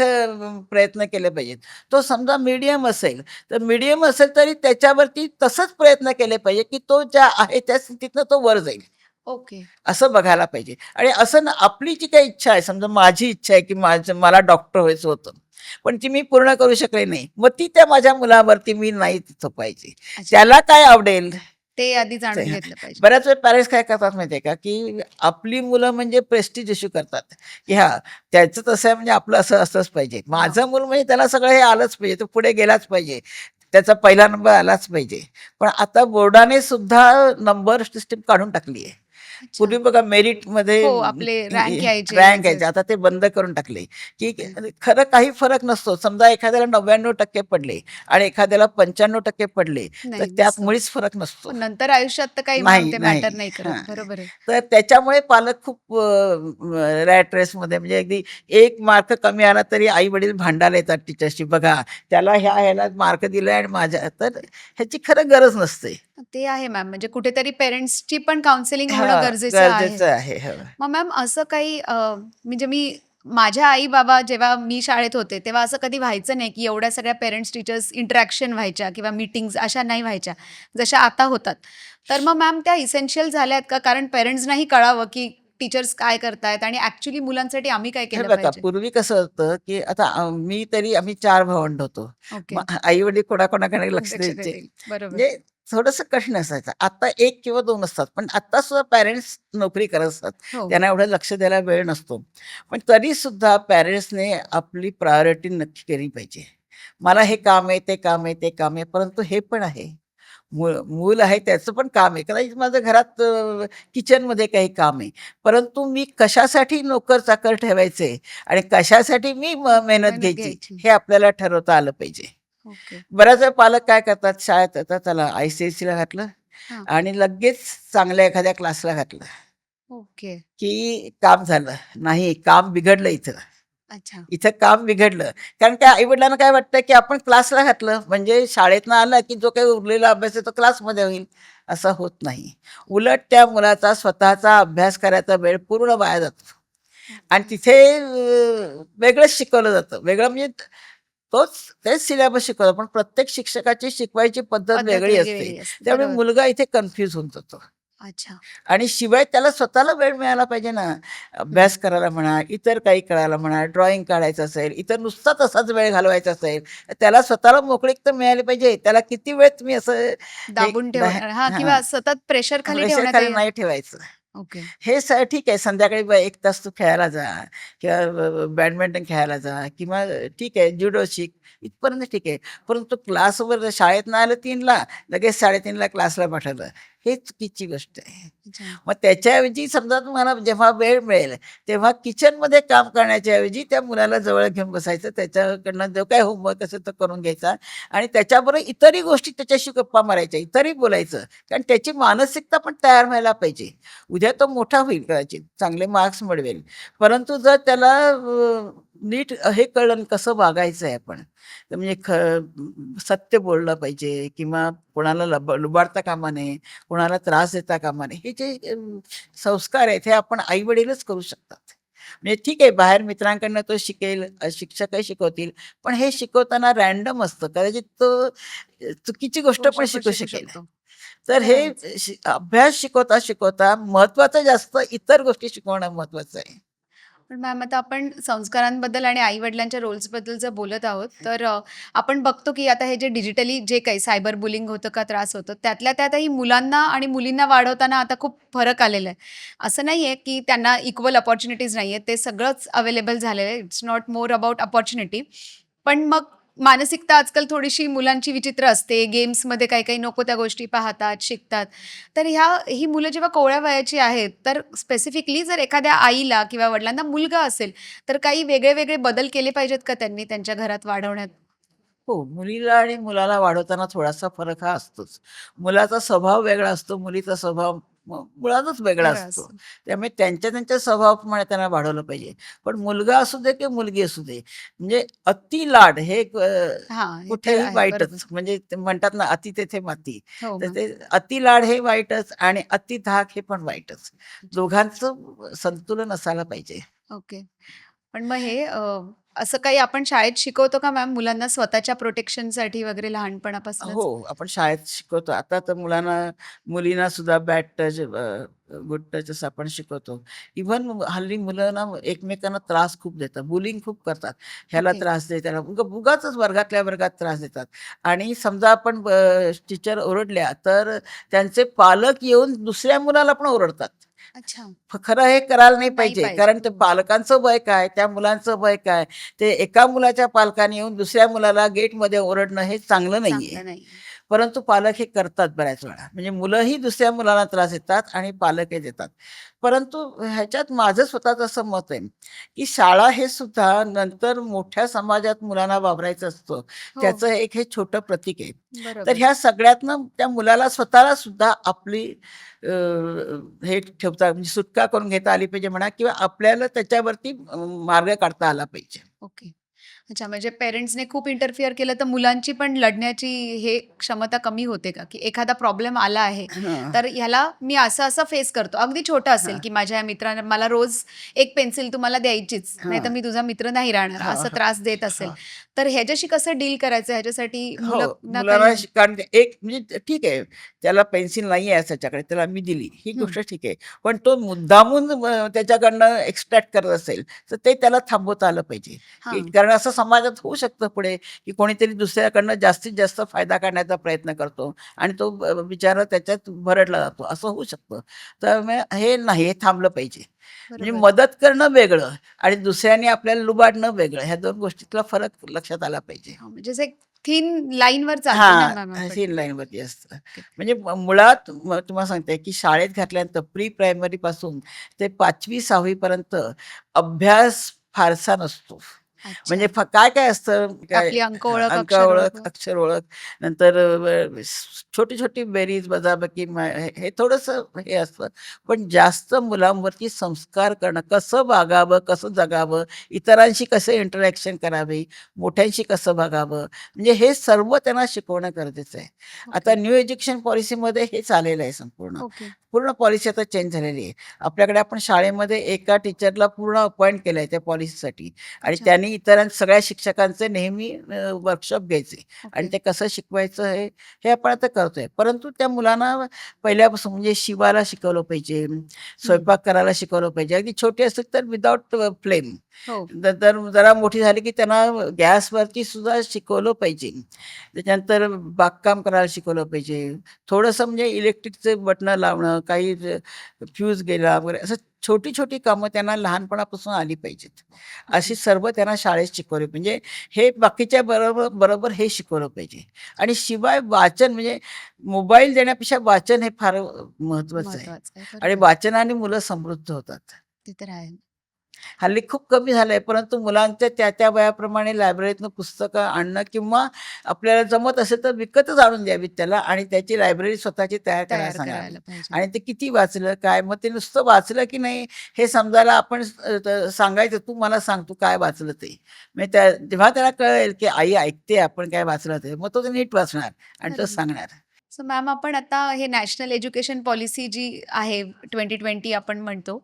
प्रयत्न केले पाहिजेत. तो समजा मीडियम असेल, तर मीडियम असेल तरी त्याच्यावरती तसंच प्रयत्न केले पाहिजे, की तो ज्या आहे त्या स्थितीतनं तो वर जाईल. ओके. असं बघायला पाहिजे. आणि असं ना आपली जी काही इच्छा आहे, समजा माझी इच्छा आहे, की मला डॉक्टर व्हायचं होतं. पण ती मी पूर्ण करू शकले नाही. मग ती त्या माझ्या मुलावरती मी नाही थोपायची. अच्छा. त्याला काय आवडेल ते आधी ते जाणून घेतलं पाहिजे. बऱ्याच वेळा पॅरेंट्स काय करतात माहिती आहे का, की आपली मुलं म्हणजे प्रेस्टीज इश्यू करतात, की हां, त्याचं तसं आहे म्हणजे आपलं असं असंच पाहिजे. हां. माझं मूल म्हणजे त्याला सगळं हे आलंच पाहिजे, तो पुढे गेलाच पाहिजे. त्याचा पहिला नंबर आलाच पाहिजे. पण आता बोर्डाने सुद्धा नंबर सिस्टम काढून टाकली आहे. अच्छा. पूर्वी बघा मेरिटमध्ये हो, आपले रँक यायचे रँक ह्याचे. यायचे. आता ते बंद करून टाकले, की ओके. खरं काही फरक नसतो. समजा एखाद्याला 99% पडले आणि एखाद्याला 95% पडले, तर नाही त्यात नसतं. मुळीच फरक नसतो. पण नंतर आयुष्यात तर काही मॅम नाही, ते मॅटर नाही. नाही करत. हां. बरोबर आहे. तर त्याच्यामुळे पालक खूप रॅट रेसमध्ये म्हणजे अगदी 1 मार्क कमी आला तरी आई-वडील भांडायला येतात टीचर्सशी. बघा, त्याला ह्याला मार्क दिलाय आणि माझ्या तर ह्याची खरं गरज नसते. ते आहे मॅम. म्हणजे कुठेतरी पेरेंट्सची पण काउन्सिलिंग होणं हां, गरजेचं आहे. गरजेचं आहे. हो. मग मॅम असं काही म्हणजे माझ्या आई-बाबा जेव्हा मी शाळेत होते, तेव्हा असं कधी व्हायचं नाही, की एवढ्या सगळ्या पेरेंट्स टीचर्स इंटरॅक्शन व्हायच्या किंवा मीटिंग्ज अशा नाही व्हायच्या, जशा आता होतात. तर मग मॅम त्या इसेन्शियल झाल्यात का? कारण पेरेंट्सनाही कळावं, की टीचर्स काय करतायत आणि ॲक्चुअली मुलांसाठी आम्ही काय हे केलं बघा, पाहिजे? पूर्वी कसं होतं, की आता आम्ही 4 भावंड होतो. ओके. मग आई-वडील कोणाकोणाकडे लक्ष लक्ष द्यायचे. देतील. बरोबर. म्हणजे थोडंसं कठीण असायचं. आता 1 किंवा 2 असतात. पण आता सुद्धा पॅरेंट्स नोकरी करत असतात. हो. त्यांना एवढं लक्ष द्यायला वेळ नसतो. पण तरीसुद्धा पॅरेंट्सने आपली प्रायोरिटी नक्की केली पाहिजे. मला अच्छा. हे काम आहे, ते काम आहे, ते काम आहे. परंतु हे पण आहे. मूल आहे त्याचं पण काम आहे. कदाचित माझं घरात किचनमध्ये काही काम आहे. परंतु मी कशासाठी नोकर-चाकर ठेवायचे आणि कशासाठी मी मेहनत मेहनत घ्यायची, घ्यायची. हे आपल्याला ठरवता आलं पाहिजे. ओके. बऱ्याच वेळा पालक काय करतात, शाळेत आता त्याला आय-सी-एस-सीला घातलं हां. आणि लगेच चांगल्या एखाद्या क्लासला घातलं, ओके. की काम झालं. नाही, काम बिघडलं इथं. अच्छा. इथं काम बिघडलं. कारण त्या आई-वडिलांना काय वाटतं, की आपण क्लासला घातलं, म्हणजे शाळेतनं आला, की जो काही उरलेला अभ्यास आहे तो क्लासमध्ये होईल. असं होत नाही. उलट त्या मुलाचा स्वतःचा अभ्यास करायचा वेळ पूर्ण वाया जातो आणि ओके. तिथे वेगळंच शिकवलं जातं. वेगळं म्हणजे तेच सिलेबस शिकवतात, पण प्रत्येक शिक्षकाची शिकवायची पद्धत पद्धत वेगळी असते. वेगळी असते. त्यामुळे बरोबर. मुलगा इथे कन्फ्यूज होऊन जातो. अच्छा. आणि शिवाय त्याला स्वतःला वेळ मिळाला पाहिजे ना. हं. अभ्यास करायला म्हणा, इतर काही करायला म्हणा, ड्रॉइंग काढायचं असेल, इतर नुसता तसाच वेळ घालवायचा असेल, तर त्याला स्वतःला मोकळीक तर मिळाली पाहिजे. त्याला किती वेळ तुम्ही असं हे दाबून ठेवणं हां, हां, किंवा सतत प्रेशर खाली प्रेशरखाली ठेवण्यातही नाही ठेवायचं. ओके. हे ठीक आहे, संध्याकाळी 1 तास तू खेळायला जा किंवा बॅडमिंटन खेळायला जा किंवा ठीक आहे ज्युडो शिक, इथपर्यंत ठीक आहे. परंतु क्लासवर शाळेतनं आलं 3ला, लगेच 3:30ला क्लासला पाठवलं. हे चुकीची गोष्ट आहे. अच्छा. मग त्याच्याऐवजी समजा तुम्हाला जेव्हा वेळ मिळेल, तेव्हा किचनमध्ये काम करण्याच्या ऐवजी त्या मुलाला जवळ घेऊन बसायचं, त्याच्याकडनं जो काही होमवर्क असेल तो करून घ्यायचा आणि त्याच्याबरोबर इतरही गोष्टी त्याच्याशी गप्पा मारायच्या, इतरही बोलायचं. कारण त्याची मानसिकता पण तयार व्हायला पाहिजे. उद्या तो मोठा होईल कदाचित, चांगले मार्क्स मिळवेल. परंतु जर त्याला नीट हे कळलं आणि कसं वागायचं आहे आपण. तर म्हणजे सत्य बोललं पाहिजे किंवा कोणाला लुबाडता कामा नये, कोणाला त्रास देता कामा नये. हे जे संस्कार आहेत हे आपण आई-वडीलच करू शकतात. म्हणजे ठीक आहे बाहेर मित्रांकडनं तो शिकेल, शिक्षकही शिकवतील, पण हे शिकवताना रँडम असतं. कदाचित तो चुकीची गोष्ट पण शिकू शिकू शकेल. शकतो. तर खरं हे आहे. अभ्यास शिकवता महत्त्वाचं जास्त इतर गोष्टी शिकवणं महत्त्वाचं आहे. पण मॅम आता आपण संस्कारांबद्दल आणि आई-वडिलांच्या रोल्सबद्दल जर बोलत आहोत, तर आपण बघतो की आता हे जे डिजिटली जे काही सायबर बुलिंग होतं का त्रास होतो, त्यातल्या त्यातही मुलांना आणि मुलींना वाढवताना आता खूप फरक आलेला आहे. असं नाहीये की त्यांना इक्वल अपॉर्च्युनिटीज नाहीये. ते सगळंच अवेलेबल झालेलं आहे. It's not more about opportunity. पण मग मानसिकता आजकाल थोडीशी मुलांची विचित्र असते. गेम्समध्ये काही-काही नको त्या गोष्टी पाहतात, शिकतात. तर ही मुलं जेव्हा कोवळ्या वयाची आहेत, तर स्पेसिफिकली जर एखाद्या आईला किंवा वडिलांना मुलगा असेल, तर काही वेगळे-वेगळे बदल केले पाहिजेत का त्यांनी त्यांच्या घरात वाढवण्यात? हो, मुलीला आणि मुलाला वाढवताना थोडासा फरक हा असतोच. मुलाचा स्वभाव वेगळा असतो, मुलीचा स्वभाव मुळातच वेगळा वेगळा असतो. असतो. त्यामुळे त्यांच्या त्यांच्या स्वभावाप्रमाणे त्यांना वाढवलं पाहिजे. पण मुलगा असू दे की मुलगी असू दे, म्हणजे अति लाड हे हां, हे तर कुठेही आहे. बरोबर. वाईटच. म्हणजे ते म्हणतात ना, "अति तेथे माती." हो, तर मॅम. ते अति लाड हे वाईटच आणि अति धाक हे पण वाईटच. दोघांचं संतुलन असायला पाहिजे. ओके. पण मग हे असं काही आपण शाळेत शिकवतो का मॅम मुलांना स्वतःच्या प्रोटेक्शनसाठी वगैरे हो, लहानपणापासूनच? आपण शाळेत शिकवतो. आता तर मुलींना सुद्धा बॅड टच, गुड टच असं आपण शिकवतो. इव्हन हल्ली मुलं ना एकमेकांना त्रास खूप देतात, बुलिंग खूप करतात. ह्याला ओके. त्रास दे, त्याला उगाचच वर्गातल्या वर्गात त्रास देतात. आणि समजा आपण टीचर ओरडल्या, तर त्यांचे पालक येऊन दुसऱ्या मुलाला पण ओरडतात. अच्छा. खरं हे करायला नाही नाही पाहिजे. पाहिजे. कारण ते हो. पालकांचं वय काय, त्या मुलांचं वय काय, ते एका मुलाच्या पालकाने येऊन दुसऱ्या मुलाला गेटमध्ये ओरडणं हे चांगलं नाहीये. चांगलं नाही. परंतु पालक हे करतात बऱ्याच वेळा. म्हणजे मुलंही दुसऱ्या मुलाला त्रास देतात आणि पालकही देतात. परंतु ह्याच्यात माझं स्वतःचं असं मत आहे, की शाळा हे सुद्धा नंतर मोठ्या समाजात मुलांना वावरायचं असतं. हो, त्याचं एक हे छोटं प्रतीक आहे. तर बरोबर. ह्या सगळ्यातनं त्या मुलाला स्वतःला सुद्धा आपली हे ठेवता म्हणजे सुटका करून घेता आली पाहिजे म्हणा किंवा आपल्याला त्याच्यावरती मार्ग काढता आला पाहिजे. ओके. अच्छा, म्हणजे पेरेंट्सने खूप इंटरफिअर केलं तर मुलांची पण लढण्याची हे क्षमता कमी होते का? की एखादा प्रॉब्लेम आला आहे, हां, तर ह्याला मी असं-असं फेस करतो. अगदी छोटं असेल, हां, की माझ्या या मित्राने मला रोज एक पेन्सिल तुम्हाला द्यायचीच, नाहीतर हां, मी तुझा मित्र नाही राहणार, हां, असं हां, त्रास देत असेल. हां. तर ह्याच्याशी कसं डील करायचं ह्याच्यासाठी हो, मुलांना मुलाला काही कारण ते एक म्हणजे ठीक आहे, त्याला पेन्सिल नाही आहे त्याच्याकडे, त्याला मी दिली, ही हं, गोष्ट ठीक आहे. पण तो मुद्दामून त्याच्याकडनं एक्स्ट्रॅक्ट करत असेल, तर ते त्याला थांबवता आलं पाहिजे. की हां, कारण असं समाजात होऊ शकतं पुढे, की कोणीतरी दुसऱ्याकडनं जास्तीत जास्त फायदा काढण्याचा प्रयत्न करतो आणि तो बिचारा त्याच्यात भरडला जातो, असं होऊ शकतं. त्यामुळे हे नाही, हे थांबलं पाहिजे. म्हणजे बरोबर. मदत करणं वेगळं आणि दुसऱ्याने आपल्याला लुबाडणं वेगळं, ह्या 2 गोष्टीतला फरक लक्षात आला पाहिजे. हां, म्हणजे असं एक थिन लाईनवर चालतो ना हां, मॅम आपण. तहसील लाईनवरती असतं. म्हणजे मुळात तुम्हाला सांगते, की शाळेत घातल्यानंतर प्री प्रायमरी पासून ते 5वी-6वी पर्यंत अभ्यास फारसा नसतो. म्हणजे अच्छा. काय-काय असतं, काय आपली अंक ओळख, अंक अक्षर ओळख, ओळख. अक्षर ओळख, नंतर छोटी-छोटी बेरीज, वजाबाकी हे थोडंसं हे असतं. पण जास्त मुलांवरती संस्कार करणं, कसं वागावं, कसं जगावं, इतरांशी कसे इंटरॅक्शन करावे, मोठ्यांशी कसं वागावं, म्हणजे हे सर्व त्यांना शिकवणं गरजेचं आहे. ओके, आता न्यू एज्युकेशन पॉलिसीमध्ये हेच आलेलं आहे संपूर्ण. ओके. पूर्ण पॉलिसी आता चेंज झालेली आहे. आपल्याकडे आपण शाळेमध्ये एका टीचरला पूर्ण अपॉइंट केलंय त्या पॉलिसीसाठी आणि अच्छा. त्यांनी सगळ्या शिक्षकांचे नेहमी वर्कशॉप घ्यायचे आणि ओके. ते कसं शिकवायचं हे आपण आता करतोय. परंतु त्या मुलांना पहिल्यापासून म्हणजे शिवायला शिकवलं पाहिजे, हं. स्वयंपाक करायला शिकवलं पाहिजे. अगदी छोटी असतील तर विदाऊट फ्लेम. हो. नंतर जरा मोठी झाली की त्यांना गॅसवरती सुद्धा शिकवलं पाहिजे. त्याच्यानंतर बागकाम करायला शिकवलं पाहिजे. थोडंसं म्हणजे इलेक्ट्रिकचे बटणं लावणं, काही फ्यूज गेला वगैरे असं छोटी-छोटी कामं त्यांना लहानपणापासून आली पाहिजेत. ओके. अशी सर्व त्यांना शाळेत शिकवली म्हणजे हे बाकीच्या बरोबर बरोबर हे शिकवलं पाहिजे. आणि शिवाय वाचन म्हणजे मोबाईल देण्यापेक्षा वाचन हे फार महत्वाचं आहे. महत्वाचं आहे. आणि बरोबर. वाचनाने मुलं समृद्ध होतात. ते तर आहे. हल्ली खूप कमी झालंय, परंतु मुलांच्या त्या वयाप्रमाणे लायब्ररीतनं पुस्तकं आणणं किंवा आपल्याला जमत असेल तर विकतच आणून द्यावीत त्याला आणि त्याची लायब्ररी स्वतःची तयार करायला तयार सांगावी. करायला पाहिजे. आणि ते किती वाचलं, काय? मग ते नुसतं वाचलं की नाही हे समजायला आपण सांगायचं, "तू मला सांग, तू काय वाचलं ते?" म्हणजे जेव्हा त्याला कळेल की आई ऐकते आपण काय वाचलं ते, मग तो ते नीट वाचणार आणि तो बरोबर. सांगणार. सो मॅम आपण आता हे नॅशनल एज्युकेशन पॉलिसी जी आहे 2020 आपण म्हणतो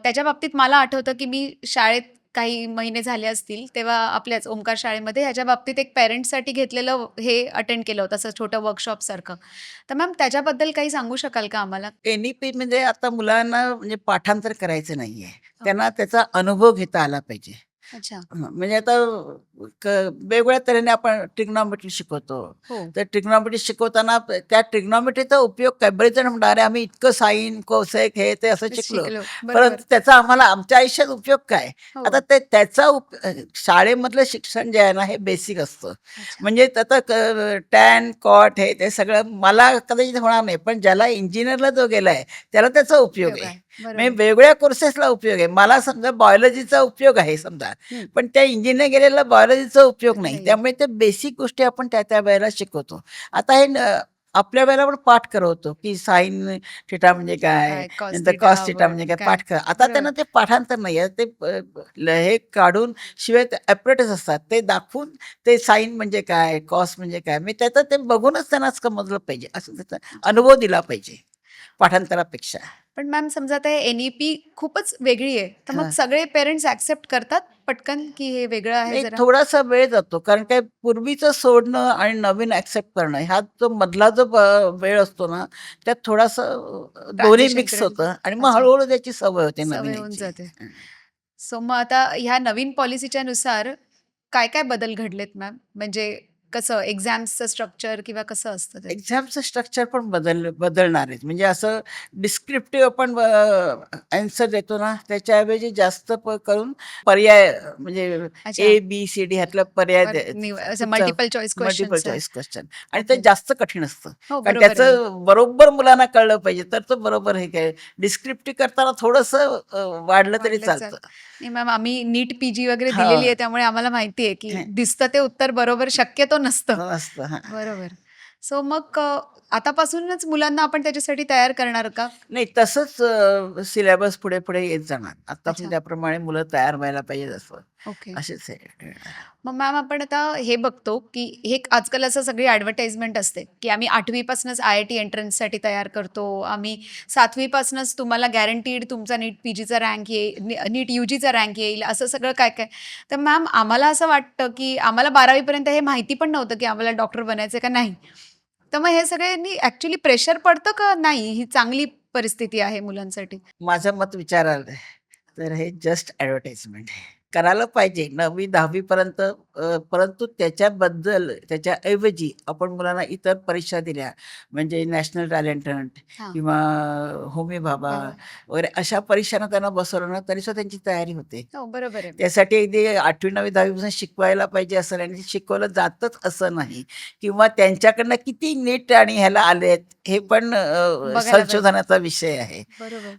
त्याच्या बाबतीत मला आठवतं की मी शाळेत काही महिने झाले असतील तेव्हा आपल्याच ओंकार शाळेमध्ये ह्याच्या बाबतीत एक पेरेंट्ससाठी घेतलेलं हे अटेंड केलं होतं असं छोटं वर्कशॉप सारखं. तर मॅम त्याच्याबद्दल काही सांगू शकाल का आम्हाला? एन-ई-पी म्हणजे आता मुलांना म्हणजे पाठांतर करायचं नाहीये. हो. त्यांना त्याचा अनुभव घेता आला पाहिजे. अच्छा. म्हणजे आता क वेगवेगळ्या तऱ्हेने आपण ट्रिग्नॉमेट्री शिकवतो. हो. तर ट्रिग्नॉमेट्री शिकवताना त्या ट्रिग्नॉमेट्रीचा उपयोग काय बरेच जण म्हणतात, "अरे, आम्ही इतकं साइन, कोसेक हे ते असं ते शिकलो." शिकलो. परंतु बरोबर. त्याचा आम्हाला आमच्या आयुष्यात उपयोग काय? हो. आता त्याचा शाळेमधलं शिक्षण जे आहे ना, हे बेसिक असतं. अच्छा. म्हणजे आता टॅन, कॉट हे ते सगळं मला कदाचित होणार नाही. पण ज्याला इंजिनिअरला जो गेलाय, त्याला त्याचा उपयोग उपयोग आहे. आहे. म्हणजे बरोबर. वेगवेगळ्या कोर्सेसला उपयोग आहे. मला समजा बायोलॉजीचा उपयोग आहे समजा. हं. पण त्या इंजिनिअर गेलेला बायोलॉजीचा उपयोग नाही. नाही. त्यामुळे ते बेसिक गोष्टी आपण त्या वेळेला शिकवतो. आता हे आपल्या वेळेला आपण पाठ करवतो, की साइन थिटा म्हणजे काय? काय कॉस नंतर थिटा कॉस थिटा म्हणजे काय? काय? पाठ कर. आता बरोबर. त्यांना ते पाठांतर नाही आहे. ते हे काढून शिवाय ॲपरेटस असतात. ते दाखवून ते साइन म्हणजे काय? कॉस म्हणजे काय? मी त्याचं ते बघूनच त्यांना समजलं पाहिजे. असं त्याचा अच्छा. अनुभव दिला पाहिजे पाठांतरापेक्षा. पण मॅम समजा आता एन-ई-पी खूपच वेगळी आहे. तर मग हां. सगळे पेरेंट्स ॲक्सेप्ट करतात पटकन, की हे वेगळं आहे नाही जरा? थोडासा वेळ जातो. कारण काय पूर्वीचं सोडणं आणि नवीन एक्सेप्ट करणं ह्यात जो मधला जो वेळ असतो ना, त्यात थोडासा दोन्ही ट्रान्झिशन मिक्स पिरियड. होतं आणि मग अच्छा. हळू त्याची सवय होते नवीन सवय होऊन याची. जाते. सो मग आता ह्या नवीन पॉलिसीच्या नुसार काय-काय बदल घडलेत मॅम? म्हणजे कसं एक्झाम्सचं स्ट्रक्चर किंवा कसं असतं ते? एक्झामचं स्ट्रक्चर पण बदलणार आहेत. म्हणजे असं डिस्क्रिप्टिव्ह आपण ॲन्सर देतो ना, त्याच्याऐवजी जास्त करून पर्याय म्हणजे अच्छा. ए, बी, सी, डी ह्यातला पर्याय असं पुढचा multiple choice multiple questions. Choice question आणि ते ओके. जास्त कठीण असतं. हो, कारण बरोबर आहे. त्याचं बरोबर मुलांना कळलं पाहिजे, तर तो बरोबर हे काय डिस्क्रिप्टिव्ह करताना थोडंसं वाढलं तरी वाढलंच आहे. चालतं. नाही मॅम आम्ही नीट पी-जी वगैरे दिलेली हां. आहे त्यामुळे आम्हाला माहिती आहे, की दिसतं ते उत्तर बरोबर शक्यतो नसतं. असतं. हां. बरोबर. सो मग आतापासूनच मुलांना आपण त्याच्यासाठी तयार करणार का? नाही तसंच सिलेबस पुढे-पुढे येत जाणार. आत्तापासून अच्छा. त्याप्रमाणे मुलं तयार व्हायला पाहिजेत असं. ओके. असेच आहे. मग मॅम आपण आता हे बघतो, की हे आजकाल असं सगळी ॲडव्हर्टाइजमेंट असते, की आम्ही 8वी पासूनच आय-आय-टी एंट्रन्ससाठी तयार करतो. आम्ही 7वी पासूनच तुम्हाला गॅरंटीड तुमचा नीट पी-जीचा रँक येईल, नीट यू-जीचा रँक येईल, असं सगळं काय-काय. तर मॅम आम्हाला असं वाटतं, की आम्हाला 12वी पर्यंत हे माहिती पण नव्हतं, की आम्हाला डॉक्टर बनायचं का नाही. तर मग हे सगळ्यांनी ॲक्चुअली प्रेशर पडतं का नाही? ही चांगली परिस्थिती आहे मुलांसाठी? माझं मत विचाराल तर हे जस्ट ॲडव्हर्टाइजमेंट आहे. करायला पाहिजे 9वी-10वी पर्यंत परंतु त्याच्याबद्दल त्याच्याऐवजी आपण मुलांना इतर परीक्षा दिल्या म्हणजे नॅशनल टॅलेंट हंट हां. किंवा होमी भाभा बाबा. वगैरे अशा परीक्षांना त्यांना बसवलं ना तरीसुद्धा त्यांची तयारी होते. हो, बरोबर आहे. त्यासाठी अगदी 8वी, 9वी, 10वी पासून शिकवायला पाहिजे असं नाही आणि शिकवलं जातच असं नाही किंवा त्यांच्याकडनं किती नीट आणि ह्याला आलेत हे पण बघायला पाहिजे. संशोधनाचा विषय आहे. बरोबर.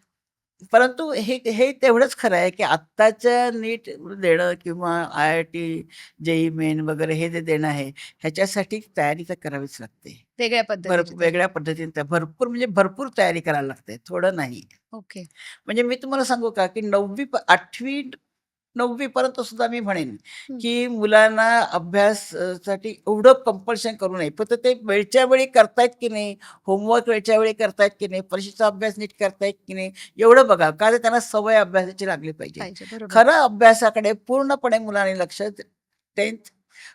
परंतु हे तेवढंच खरं आहे, की आत्ताच्या नीट देणं किंवा आय-आय-टी, जेईई मेन वगैरे हे जे देणं आहे, ह्याच्यासाठी तयारी तर करावीच लागते. वेगळ्या पद्धतीची तरी. वेगळ्या पद्धतीने भरपूर म्हणजे भरपूर तयारी करायला लागते, थोडं नाही. ओके. म्हणजे मी तुम्हाला सांगू का, की 8वी 9वी पर्यंत सुद्धा मी म्हणेन, हं. की मुलांना अभ्यास साठी एवढं कंपल्शन करू नये. फक्त ते वेळच्या वेळी करतायत की नाही, होमवर्क वेळच्या वेळी करतायत की नाही, परीक्षेचा अभ्यास नीट करतायत की नाही, एवढं बघा. का तर त्यांना सवय अभ्यासाची लागली पाहिजे. पाहिजे. बरोबर. खरं अभ्यासाकडे पूर्णपणे मुलांनी लक्ष 10th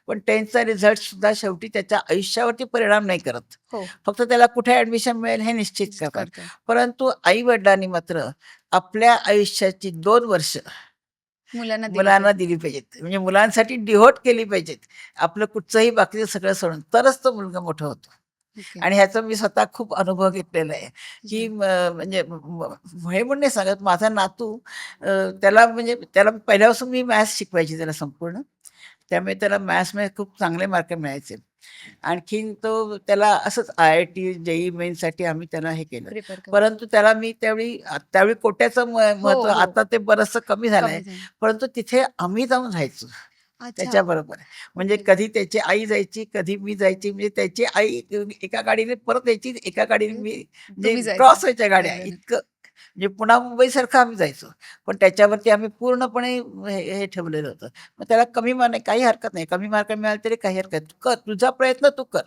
पण 10thचा रिझल्ट सुद्धा शेवटी त्याच्या आयुष्यावरती परिणाम नाही करत. हो. फक्त त्याला कुठे ॲडमिशन मिळेल हे निश्चित निश्चित करतात. करतो. परंतु आई-वडिलांनी मात्र आपल्या आयुष्याची 2 वर्ष मुलांना दिली मुलांना पाहिजे. दिली पाहिजेत. म्हणजे मुलांसाठी डिव्होट केली पाहिजेत. आपलं कुठचंही बाकीचं सगळं सोडून. तरच तो मुलगा मोठा होतो. ओके. आणि ह्याचा मी स्वतः खूप अनुभव घेतलेला आहे, की अच्छा. म्हणजे हे म्हणून नाही सांगत माझा नातू त्याला म्हणजे त्याला पहिल्यापासून मी मॅथ्स शिकवायची त्याला संपूर्ण. त्यामुळे त्याला मॅथ्समध्ये खूप चांगले मार्क मिळायचे. आणखीन तो त्याला असंच IIT, JEE मेन्ससाठी आम्ही त्याला हे केलं. प्रिपेअर करू. परंतु त्याला मी त्यावेळी कोट्याचं महत्त्व हो. आता ते बरचसं कमी झालंय. कमी झालं. परंतु तिथे आम्ही जाऊन राहायचो अच्छा. त्याच्याबरोबर. म्हणजे ओके. कधी त्याची आई जायची, कधी मी जायची. म्हणजे त्याची आई एका गाडीने परत यायची, एका गाडीने मी तुम्ही म्हणजे जायचा. क्रॉस व्हायच्या गाड्या. बरोबर. इतकं म्हणजे पुणा मुंबईसारखं आम्ही जायचो. पण त्याच्यावरती आम्ही पूर्णपणे हे ठेवलेलं होतं. मग त्याला कमी मार्क नाही, काही हरकत नाही. कमी मार्क मिळाले तरी काही हरकत नाही. तू कर, तुझा प्रयत्न तू कर.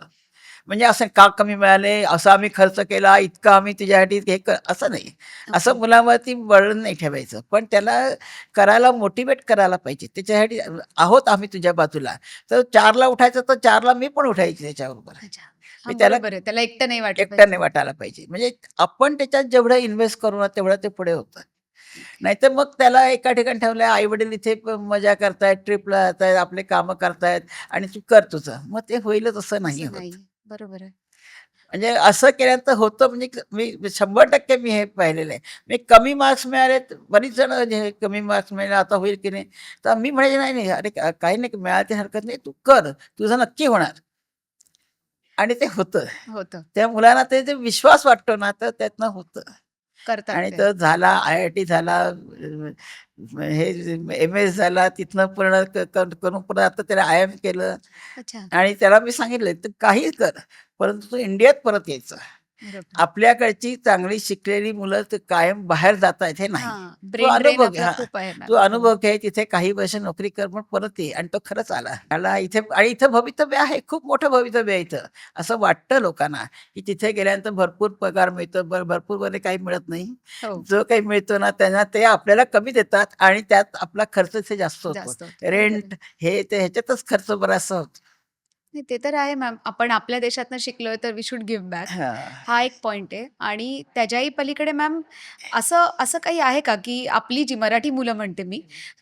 म्हणजे असं का कमी मिळाले, असा आम्ही खर्च केला, इतका आम्ही तुझ्यासाठी हे कर, असं नाही. असं ओके. मुलावरती बळण नाही ठेवायचं. पण त्याला करायला मोटिवेट करायला पाहिजे. त्याच्यासाठी आहोत आम्ही तुझ्या बाजूला. तर 4ला उठायचं तर 4ला मी पण उठायची त्याच्याबरोबर. अच्छा. मी हां, त्याला बरोबर आहे. त्याला एकटं नाही वाटलं एकट्याने पाहिजे. वाटायला पाहिजे. म्हणजे आपण त्याच्यात जेवढं इन्व्हेस्ट करू ना, तेवढं ते पुढे होतं. नाहीतर मग त्याला एका ठिकाणी ठेवलंय, आई-वडील इथे मजा करतायत, ट्रिपला जातायत, आपले कामं करतायत आणि तू कर तुझं. मग ते होईलच असं नाही असं होत. नाही. बरोबर आहे. म्हणजे असं केल्यानंतर होतं म्हणजे मी 100% मी हे पाहिलेलं आहे. मी कमी मार्क्स मिळालेत, बरीच जण जे कमी मार्क्स मिळाले आता होईल की नाही, तर मी म्हणायचे, "नाही, नाही, अरे काही नाही, मिळाले हरकत नाही, तू कर, तुझं नक्की होणार." आणि ते होतं. होतं. त्या मुलांना ते जे विश्वास वाटतो ना, तर त्यातनं होतं. करतात आणि ते. तो झाला, IIT झाला, हे MS झाला, तिथनं पूर्ण करून पुन्हा आता त्याला IIM केलं. अच्छा. आणि त्याला मी सांगितलं, "तू काहीही कर, परंतु तू इंडियात परत यायचं. बरोबर. आपल्याकडची चांगली शिकलेली मुलं ते कायम बाहेर जातायत हे नाही. हां, तू ब्रेन ड्रेन अनुभव घे, आपला हां. खूप आहे तू मॅम. हो. अनुभव घे, तिथे काही वर्ष नोकरी कर, पण परत ये." आणि तो खरंच आला. आला इथे आणि इथं भवितव्य आहे, खूप मोठं भवितव्य आहे इथं. असं वाटतं लोकांना, की तिथे गेल्यानंतर भरपूर पगार मिळतो, भरपूर मध्ये काही मिळत नाही. हो, जो काही मिळतो ना, त्यांना ते आपल्याला कमी देतात आणि त्यात आपला खर्च इथे जास्त होतो. जास्त होतं. बरोबर आहे. रेंट हे ते ह्याच्यातच खर्च बराचसा होतो. नाही ते तर आहे मॅम. आपण आपल्या देशातनं शिकलोय तर वी शुड गिव्ह बॅक. हां. हा एक पॉइंट आहे आणि त्याच्याही पलीकडे मॅम असं असं काही आहे का, की आपली जी मराठी मुलं म्हणते मी,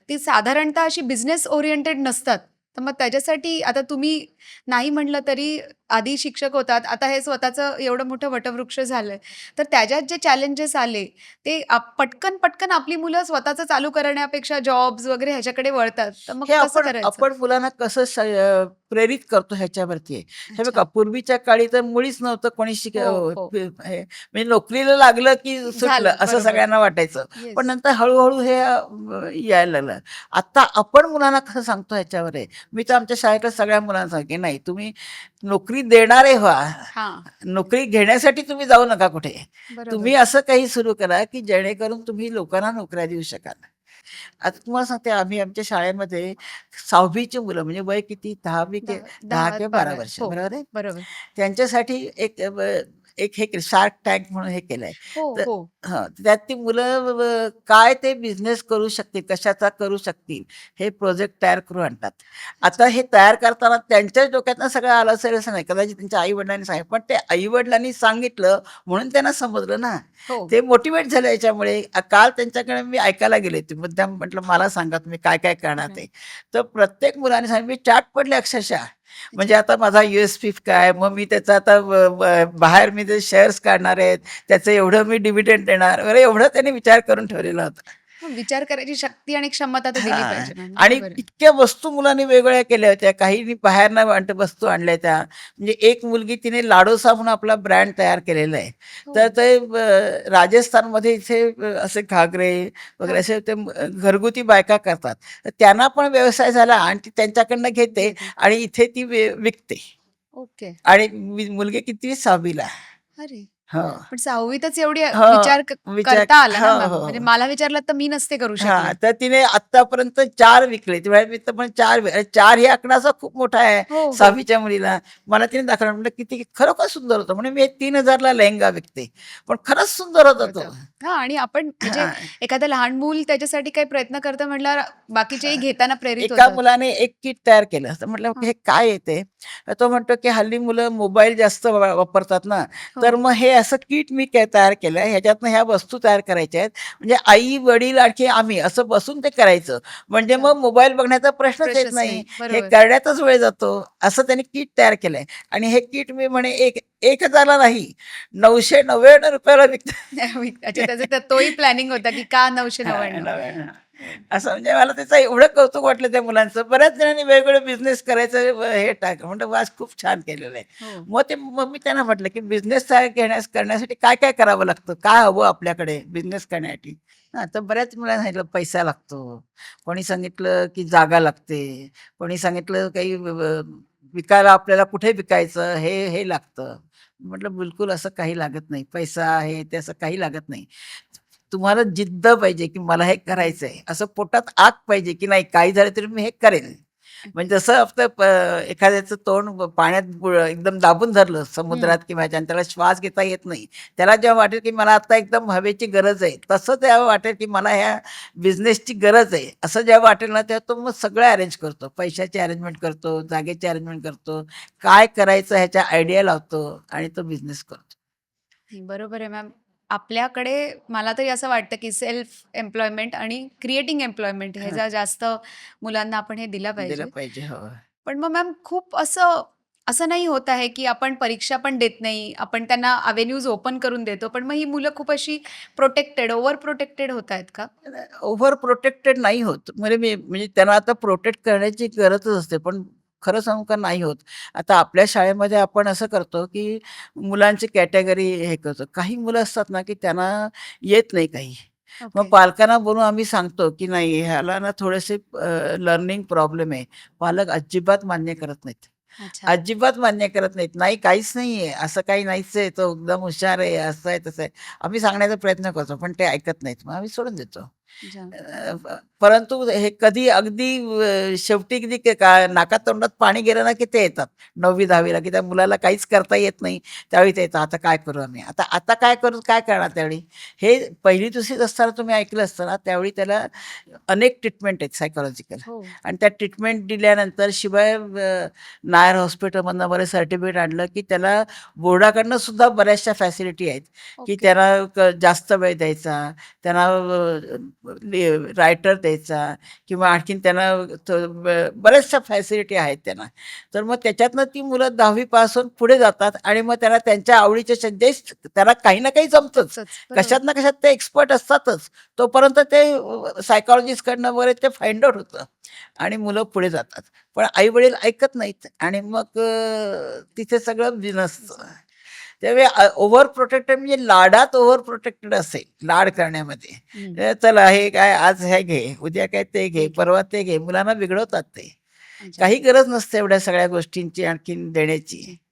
ती साधारणतः अशी बिझनेस ओरिएंटेड नसतात. तर मग त्याच्यासाठी आता तुम्ही नाही म्हटलं तरी आधी शिक्षक होतात, आता हे स्वतःचं एवढं मोठं वटवृक्ष झालंय. तर त्याच्यात जे चॅलेंजेस आले, ते पटकन आपली मुलं स्वतःचं चालू करण्यापेक्षा जॉब्स वगैरे ह्याच्याकडे वळतात. तर मग हे कसं आपण करायचं? आपण मुलांना कसं प्रेरित करतो ह्याच्यावरती आहे. हे अच्छा. बघा पूर्वीच्या काळी तर मुळीच नव्हतं कोणी हो, हो. हे म्हणजे नोकरीला लागलं की सुटलं झालं. असं बरोबर. सगळ्यांना वाटायचं. पण येस. नंतर हळू हे यायला लागलं. आता आपण मुलांना कसं सांगतो ह्याच्यावर आहे. मी तर आमच्या शाळेतल्या सगळ्या मुलांना सांगते, की नाही तुम्ही नोकरी देणारे व्हा. हां, नोकरी घेण्यासाठी तुम्ही जाऊ नका कुठे. बरोबर. तुम्ही असं काही सुरू करा, की जेणेकरून तुम्ही लोकांना नोकऱ्या देऊ शकाल. आता तुम्हाला सांगते आम्ही आमच्या शाळेमध्ये 6वी मुलं म्हणजे वय किती 10 10 10 किंवा 12 12 वर्ष हो, बरोबर आहे? बरोबर. त्यांच्यासाठी एक हे केलं शार्क टँक म्हणून हे केलंय. हो, तर हो. हां, त्यात ती मुलं काय ते बिझनेस करू शकतील, कशाचा करू शकतील, हे प्रोजेक्ट तयार करून आणतात. आता हे तयार करताना त्यांच्याच डोक्यातनं सगळं आलं असेल असं नाही. कदाचित त्यांच्या आई-वडिलांनी सांगितलं, पण ते आई-वडिलांनी सांगितलं म्हणून त्यांना समजलं ना. हो. ते मोटिव्हेट झाले याच्यामुळे. काल त्यांच्याकडे मी ऐकायला गेले होते. मुद्दाम म्हटलं, "मला सांगा तुम्ही काय-काय करणार बरं. ते?" तर प्रत्येक मुलाने सांगितलं, "मी चार्ट पडले अक्षरशः." म्हणजे आता माझा USP काय, मग मी त्याचं आता बाहेर मी ते शेअर्स काढणार आहेत, त्याचं एवढं मी डिव्हिडंड देणार वगैरे एवढं त्यांनी विचार करून ठेवलेला होता. मग विचार करायची शक्ती आणि क्षमता तर दिली हां. पाहिजे मॅम. आणि बरोबर आहे. इतक्या वस्तू मुलांनी वेगवेगळ्या केल्या होत्या. काहींनी बाहेरनं वस्तू आणल्या होत्या. म्हणजे एक मुलगी तिने लाडोसा म्हणून आपला ब्रँड तयार केलेला आहे. हो. तर ते राजस्थानमध्ये इथे असे घागरे वगैरे हां. असे ते घरगुती बायका करतात. तर त्यांना पण व्यवसाय झाला आणि ती त्यांच्याकडनं घेते घेते. आणि इथे ती विकते. ओके. आणि मुलगी किती 6वीला. अरे! हो. पण 6वीतच एवढी हो. विचार विचार करता आला ना हो, मॅम. हो. म्हणजे मला विचारलात तर मी नसते करू शकले. हां, तर तिने आत्तापर्यंत 4 विकले. ती म्हणाली, "मी तर पण 4 4 ही आकडा असा खूप मोठा आहे हो, हो. 6वीच्या मुलीला." मला तिने दाखवलं. म्हटलं, "किती खरोखर सुंदर होतं." म्हणे, "मी 3000ला लेहेंगा विकते." पण खरंच सुंदर होता तो. होतं. हां आणि आपण म्हणजे हां. एखादं लहान मूल त्याच्यासाठी काही प्रयत्न करतं म्हटल्यावर बाकीचेही घेताना प्रेरित एका होतात. मुलाने एक किट तयार केलं. तर म्हटलं, हां. "हे काय आहे ते?" तर तो म्हणतो, की हल्ली मुलं मोबाईल जास्त वापरतात ना, हो. तर मग हे असं किट मी काय तयार केलं आहे. ह्याच्यातनं ह्या वस्तू तयार करायच्या आहेत. म्हणजे आई-वडील आणखी आम्ही असं बसून ते करायचं. म्हणजे अच्छा. मग मोबाईल बघण्याचा प्रश्नच येत प्रश्नच नाही. नाही. हे बरोबर. करण्यातच वेळ जातो. असं त्यांनी किट तयार केलंय आणि हे किट मी म्हणे 1000ला नाही, ₹999 ला विकतो. अच्छा त्याचा तोही प्लॅनिंग होता की का हां, 999? असं म्हणजे मला त्याचं एवढं कौतुक वाटलं त्या मुलांचं. बऱ्याच जणांनी वेगवेगळे बिझनेस करायचं हे म्हटलं वास खूप छान केलेलं आहे. हो. मग मी त्यांना म्हटलं, की बिझनेस करण्यासाठी काय-काय करावं लागतं? काय हवं आपल्याकडे बिझनेस करण्यासाठी? हां, तर बऱ्याच मुलांनी सांगितलं पैसा लागतो. कोणी सांगितलं, की जागा लागते. कोणी सांगितलं काही विकायला आपल्याला कुठे विकायचं हे लागतं. म्हटलं बिलकुल असं काही लागत नाही. पैसा हे ते असं काही लागत नाही. तुम्हाला जिद्द पाहिजे, की मला हे करायचंय. असं पोटात आग पाहिजे, की नाही काही झालं तरी मी हे करेन. म्हणजे जसं आपलं एखाद्याचं तोंड पाण्यात एकदम दाबून धरलं हं. समुद्रात किंवा ह्याच्यात आणि त्याला श्वास घेता येत नाही. त्याला जेव्हा वाटेल, की मला आता एकदम हवेची गरज आहे, तसं तेव्हा वाटेल, की मला ह्या बिझनेसची गरज आहे. असं जेव्हा वाटेल ना, तेव्हा तो मग सगळं अरेंज करतो. पैशाची अरेंजमेंट करतो, जागेची अरेंजमेंट करतो, काय करायचं ह्याच्या आयडिया लावतो आणि तो बिझनेस करतो. बरोबर आहे मॅम. आपल्याकडे मला तरी असं वाटतं, की सेल्फ एम्प्लॉयमेंट आणि क्रिएटिंग एम्प्लॉयमेंट हां, ह्याचा जास्त मुलांना आपण हे दिलं दिलं पाहिजे. पाहिजे. हो. पण मग मॅम खूप असं असं नाही होत आहे, की आपण परीक्षा पण देत नाही. आपण त्यांना अवेन्यूज ओपन करून देतो. पण मग ही मुलं खूप अशी प्रोटेक्टेड, ओव्हर प्रोटेक्टेड होत आहेत का? ओव्हर प्रोटेक्टेड नाही होत. म्हणजे त्यांना आता प्रोटेक्ट करण्याची गरजच असते. पण खरं सांगू का नाही होत. आता आपल्या शाळेमध्ये आपण असं करतो, की मुलांची कॅटेगरी हे करतो. काही मुलं असतात ना, की त्यांना येत नाही काही. मग ओके. पालकांना बोलून आम्ही सांगतो, की नाही ह्याला ना थोडेसे लर्निंग प्रॉब्लेम आहे. पालक अजिबात मान्य करत नाहीत. अच्छा. अजिबात मान्य करत नाहीत. नाही काहीच नाहीये, असं काही नाहीच आहे, तो एकदम हुशार आहे, असं आहे, तसं आहे. आम्ही सांगण्याचा प्रयत्न करतो, पण ते ऐकत नाहीत. मग आम्ही सोडून देतो. अच्छा. परंतु हे कधी अगदी शेवटी कधी नाकात तोंडात पाणी गेलं ना, की ते येतात. 9वी-10वी ला की त्या मुलाला काहीच करता येत नाही. त्यावेळी ते येतात, "आता काय करू आम्ही? आता आता काय करू? काय करणार त्यावेळी?" हे 1ली-दुसरीत असताना तुम्ही ऐकलं असतं ना, त्यावेळी त्याला अनेक ट्रीटमेंट आहेत सायकॉलॉजिकल हो. आणि त्या ट्रीटमेंट दिल्यानंतर शिवाय नायर हॉस्पिटलमधनं बरं सर्टिफिकेट आणलं, की त्याला बोर्डाकडनं सुद्धा बऱ्याचशा फॅसिलिटी आहेत, की ओके. त्याला जास्त वेळ द्यायचा, त्यांना रायटर द्यायचा किंवा आणखीन त्यांना बऱ्याचशा फॅसिलिटी आहेत त्यांना. तर मग त्याच्यातनं ती मुलं 10वी पास होऊन पुढे जातात आणि मग त्यांना त्यांच्या आवडीचे सब्जेक्ट त्यांना काही ना काही जमतंच. जमतंच. बरोबर. कशात ना कशात ते एक्सपर्ट असतातच. तोपर्यंत ते सायकॉलॉजिस्टकडनं वगैरे ते फाइंड आउट होतं आणि मुलं पुढे जातात. पण आई-वडील ऐकत नाहीत आणि मग तिथे सगळं बिनसतं. त्यावेळी ओव्हर प्रोटेक्टेड म्हणजे लाडात ओव्हर प्रोटेक्टेड असेल, लाड करण्यामध्ये. हं. चला हे काय आज हे घे, उद्या काय ते घे, ते घे. परवा ते घे. मुलांना बिघडवतात ते. अच्छा. काही गरज नसते एवढ्या सगळ्या गोष्टींची आणखीन देण्याची. अच्छा.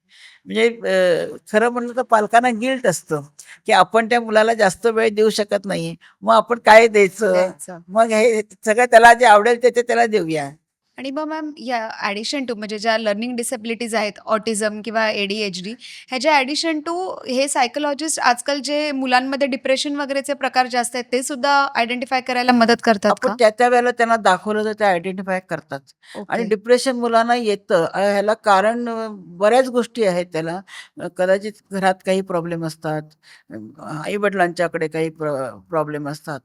म्हणजे खरं म्हणलं तर पालकांना गिल्ट असतं, की आपण त्या मुलाला जास्त वेळ देऊ शकत नाही. मग आपण काय द्यायचं? द्यायचं. मग हे सगळं त्याला जे आवडेल ते त्याला देऊया. आणि मग मॅम या ॲडिशन टू म्हणजे ज्या लर्निंग डिसेबिलिटीज आहेत, ऑटिझम किंवा ADHD ह्याच्या ॲडिशन टू हे सायकॉलॉजिस्ट आजकाल जे मुलांमध्ये डिप्रेशन वगैरेचे प्रकार जास्त आहेत, ते सुद्धा आयडेंटिफाय करायला मदत करतात आपण का? त्या वेळेला त्यांना दाखवलं तर ते आयडेंटिफाय करतात. आणि ओके. डिप्रेशन मुलांना येतं. ह्याला कारण बऱ्याच गोष्टी आहेत त्याला. कदाचित घरात काही प्रॉब्लेम असतात. आई-वडिलांच्याकडे काही प्रॉब्लेम असतात.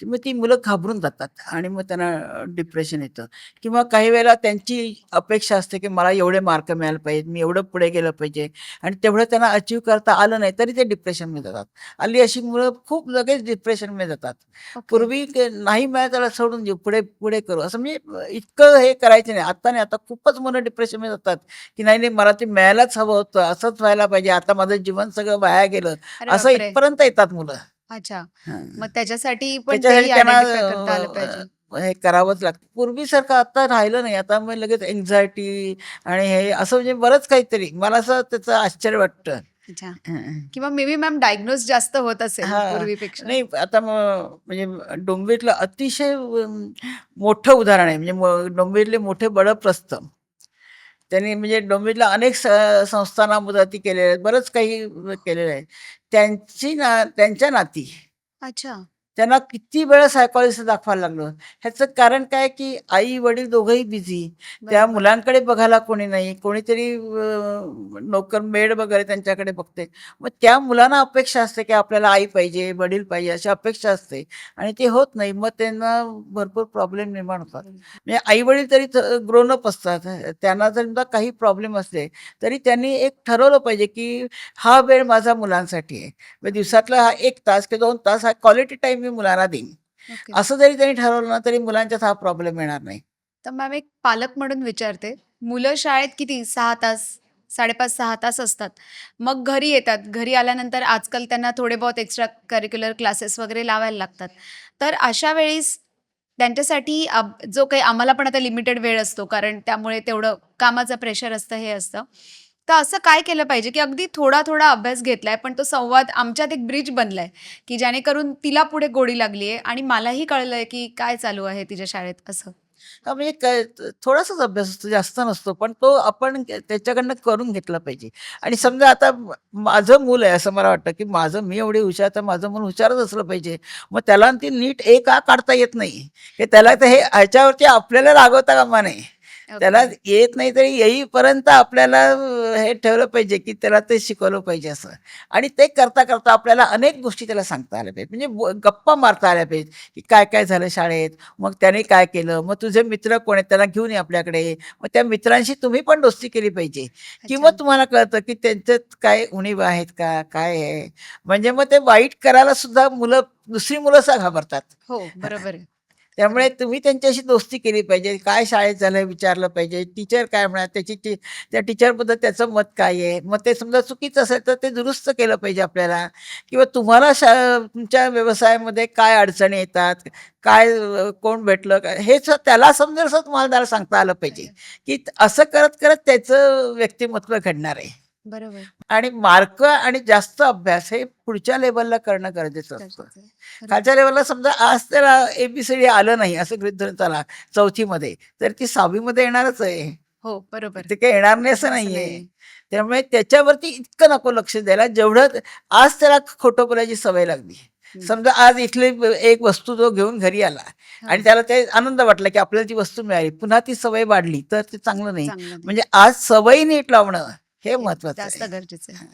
मग ती मुलं घाबरून जातात आणि मग त्यांना डिप्रेशन येतं. किंवा काही वेळेला त्यांची अपेक्षा असते, की मला एवढे मार्क मिळायला पाहिजेत, मी एवढं पुढे गेलं पाहिजे आणि तेवढं त्यांना अचीव्ह करता आलं नाही, तरी ते डिप्रेशनमध्ये जातात. हल्ली अशी मुलं खूप लगेच डिप्रेशनमध्ये जातात. ओके. पूर्वी नाही मिळालं त्याला सोडून देऊ, पुढे पुढे करू असं म्हणजे इतकं हे करायचं नाही. आता नाही, आता खूपच मुलं डिप्रेशनमध्ये जातात, की नाही, नाही मला ते मिळायलाच हवं होतं, असंच व्हायला पाहिजे, आता माझं जीवन सगळं वाया गेलं, अरे असं बापरे! इथपर्यंत येतात मुलं. अच्छा. हां. मग त्याच्यासाठी पण त्याच्यासाठी तेही त्यांना आयडेंटिफाय करता आलं पाहिजे. हे करावंच लागतं. पूर्वीसारखं आता राहिलं नाही. आता मग लगेच अँक्झायटी आणि हे असं म्हणजे बरंच काहीतरी. मला असं त्याचं आश्चर्य वाटतं. अच्छा. हं. किंवा मे बी मॅम डायग्नोज जास्त होत असेल हां. पूर्वीपेक्षा. नाही आता मग म्हणजे डोंबिवलीतलं अतिशय मोठं उदाहरण आहे. म्हणजे डोंबिवलीतले मोठे बडप्रस्थ. त्यांनी म्हणजे डोंबिवलीला अनेक संस्थांना मदती केलेल्या आहेत. बरंच काही केलेलं आहे. त्यांच्या नाती अच्छा. त्यांना किती वेळा सायकॉलॉजिस्ट दाखवायला लागलं. ह्याचं कारण काय, की आई-वडील दोघंही बिझी. त्या बरोबर. मुलांकडे बघायला कोणी नाही. कोणीतरी नोकर मेड वगैरे त्यांच्याकडे बघते. मग त्या मुलांना अपेक्षा असते, की आपल्याला आई पाहिजे, वडील पाहिजे अशी अपेक्षा असते आणि ते होत नाही. मग त्यांना भरपूर प्रॉब्लेम निर्माण होतात. बरोबर. म्हणजे आई-वडील तरी ग्रोन अप असतात. त्यांना जर समजा काही प्रॉब्लेम असले, तरी त्यांनी एक ठरवलं पाहिजे, की हा वेळ माझा मुलांसाठी आहे. मग दिवसातला हा 1 तास किंवा 2 तास हा क्वालिटी टाईम मी मुलांना देईन. ओके. असं जरी त्यांनी ठरवलं ना तरी मुलांच्यात हा प्रॉब्लेम येणार नाही. तर मॅम एक पालक म्हणून विचारते, मुलं शाळेत किती 6 तास, 5.5-6 तास असतात. मग घरी येतात. घरी आल्यानंतर आजकाल त्यांना थोडे बहुत एक्स्ट्रा करिक्युलर क्लासेस वगैरे लावायला लागतात. तर अशा वेळेस त्यांच्यासाठी जो काही आम्हाला पण आता लिमिटेड वेळ असतो, कारण त्यामुळे तेवढं कामाचं प्रेशर असतं, हे असतं. तर असं काय केलं पाहिजे, की अगदी थोडा-थोडा अभ्यास घेतलाय, पण तो संवाद आमच्यात एक ब्रिज बनलाय, की जेणेकरून तिला पुढे गोडी लागली आहे आणि मलाही कळलंय, की काय चालू आहे तिच्या शाळेत असं? हां, म्हणजे काय थोडासाच अभ्यास असतो, जास्त नसतो. पण तो आपण त्याच्याकडनं करून घेतला पाहिजे. आणि समजा आता माझं मूल आहे असं मला वाटतं, की मी एवढी हुशार तर माझं मूल हुशारच असलं पाहिजे. मग त्याला ती नीट ए का काढता येत नाही? हे त्याला तर हे ह्याच्यावरती आपल्याला रागवता कामा नये. त्याला ओके. येत नाही तरी येईपर्यंत आपल्याला हे ठेवलं पाहिजे, की त्याला ते शिकवलं पाहिजे असं. आणि ते करता आपल्याला अनेक गोष्टी त्याला सांगता आल्या पाहिजेत. म्हणजे गप्पा मारता आल्या पाहिजेत, की काय-काय झालं शाळेत? मग त्याने काय केलं? मग तुझे मित्र कोण आहेत? त्यांना घेऊन ये आपल्याकडे. मग त्या मित्रांशी तुम्ही पण दोस्ती केली पाहिजे. किंवा अच्छा. तुम्हाला कळतं, की त्यांच्यात काय उणीवा आहेत का? काय आहे? म्हणजे मग ते वाईट करायला सुद्धा दुसरी मुलं सुद्धा घाबरतात. हो, बरोबर आहे. त्यामुळे बरोबर. तुम्ही त्यांच्याशी दोस्ती केली पाहिजे. काय शाळेत झालं विचारलं पाहिजे. टीचर काय म्हणतात त्या टीचरबद्दल त्याचं मत काय आहे? मग ते समजा चुकीचं असेल तर ते दुरुस्त केलं पाहिजे आपल्याला. किंवा तुम्हाला तुमच्या व्यवसायामध्ये काय अडचणी येतात? कोण भेटलं काय? त्याला समजेल असं तुम्हाला त्याला सांगता आलं पाहिजे, की असं करत त्याचं व्यक्तिमत्व घडणार आहे. बरोबर. आणि मार्क आणि जास्त अभ्यास हे पुढच्या लेव्हलला करणं गरजेचं असतं. गरजेचं आहे. बरोबर. खालच्या लेव्हलला समजा आज त्याला एबीसीडी आलं नाही असं गृहीत धरून चला 4थी मध्ये, तर ती 6वी मध्ये येणारच आहे. हो, बरोबर. ते काही येणार नाही असं असं नाहीये. नाहीये. त्यामुळे त्याच्यावरती इतकं नको लक्ष द्यायला जेवढं आज त्याला खोटं बोलायची सवय लागली. हं. समजा आज इथली एक वस्तू जो घेऊन घरी आला आणि हां. त्याला ते आनंद वाटला, की आपल्याला ती वस्तू मिळाली. पुन्हा ती सवय वाढली तर ते चांगलं नाही. चांगलं नाही. म्हणजे आज सवयी नीट लावणं हे हे महत्वाचं जास्त आहे. गरजेचं आहे.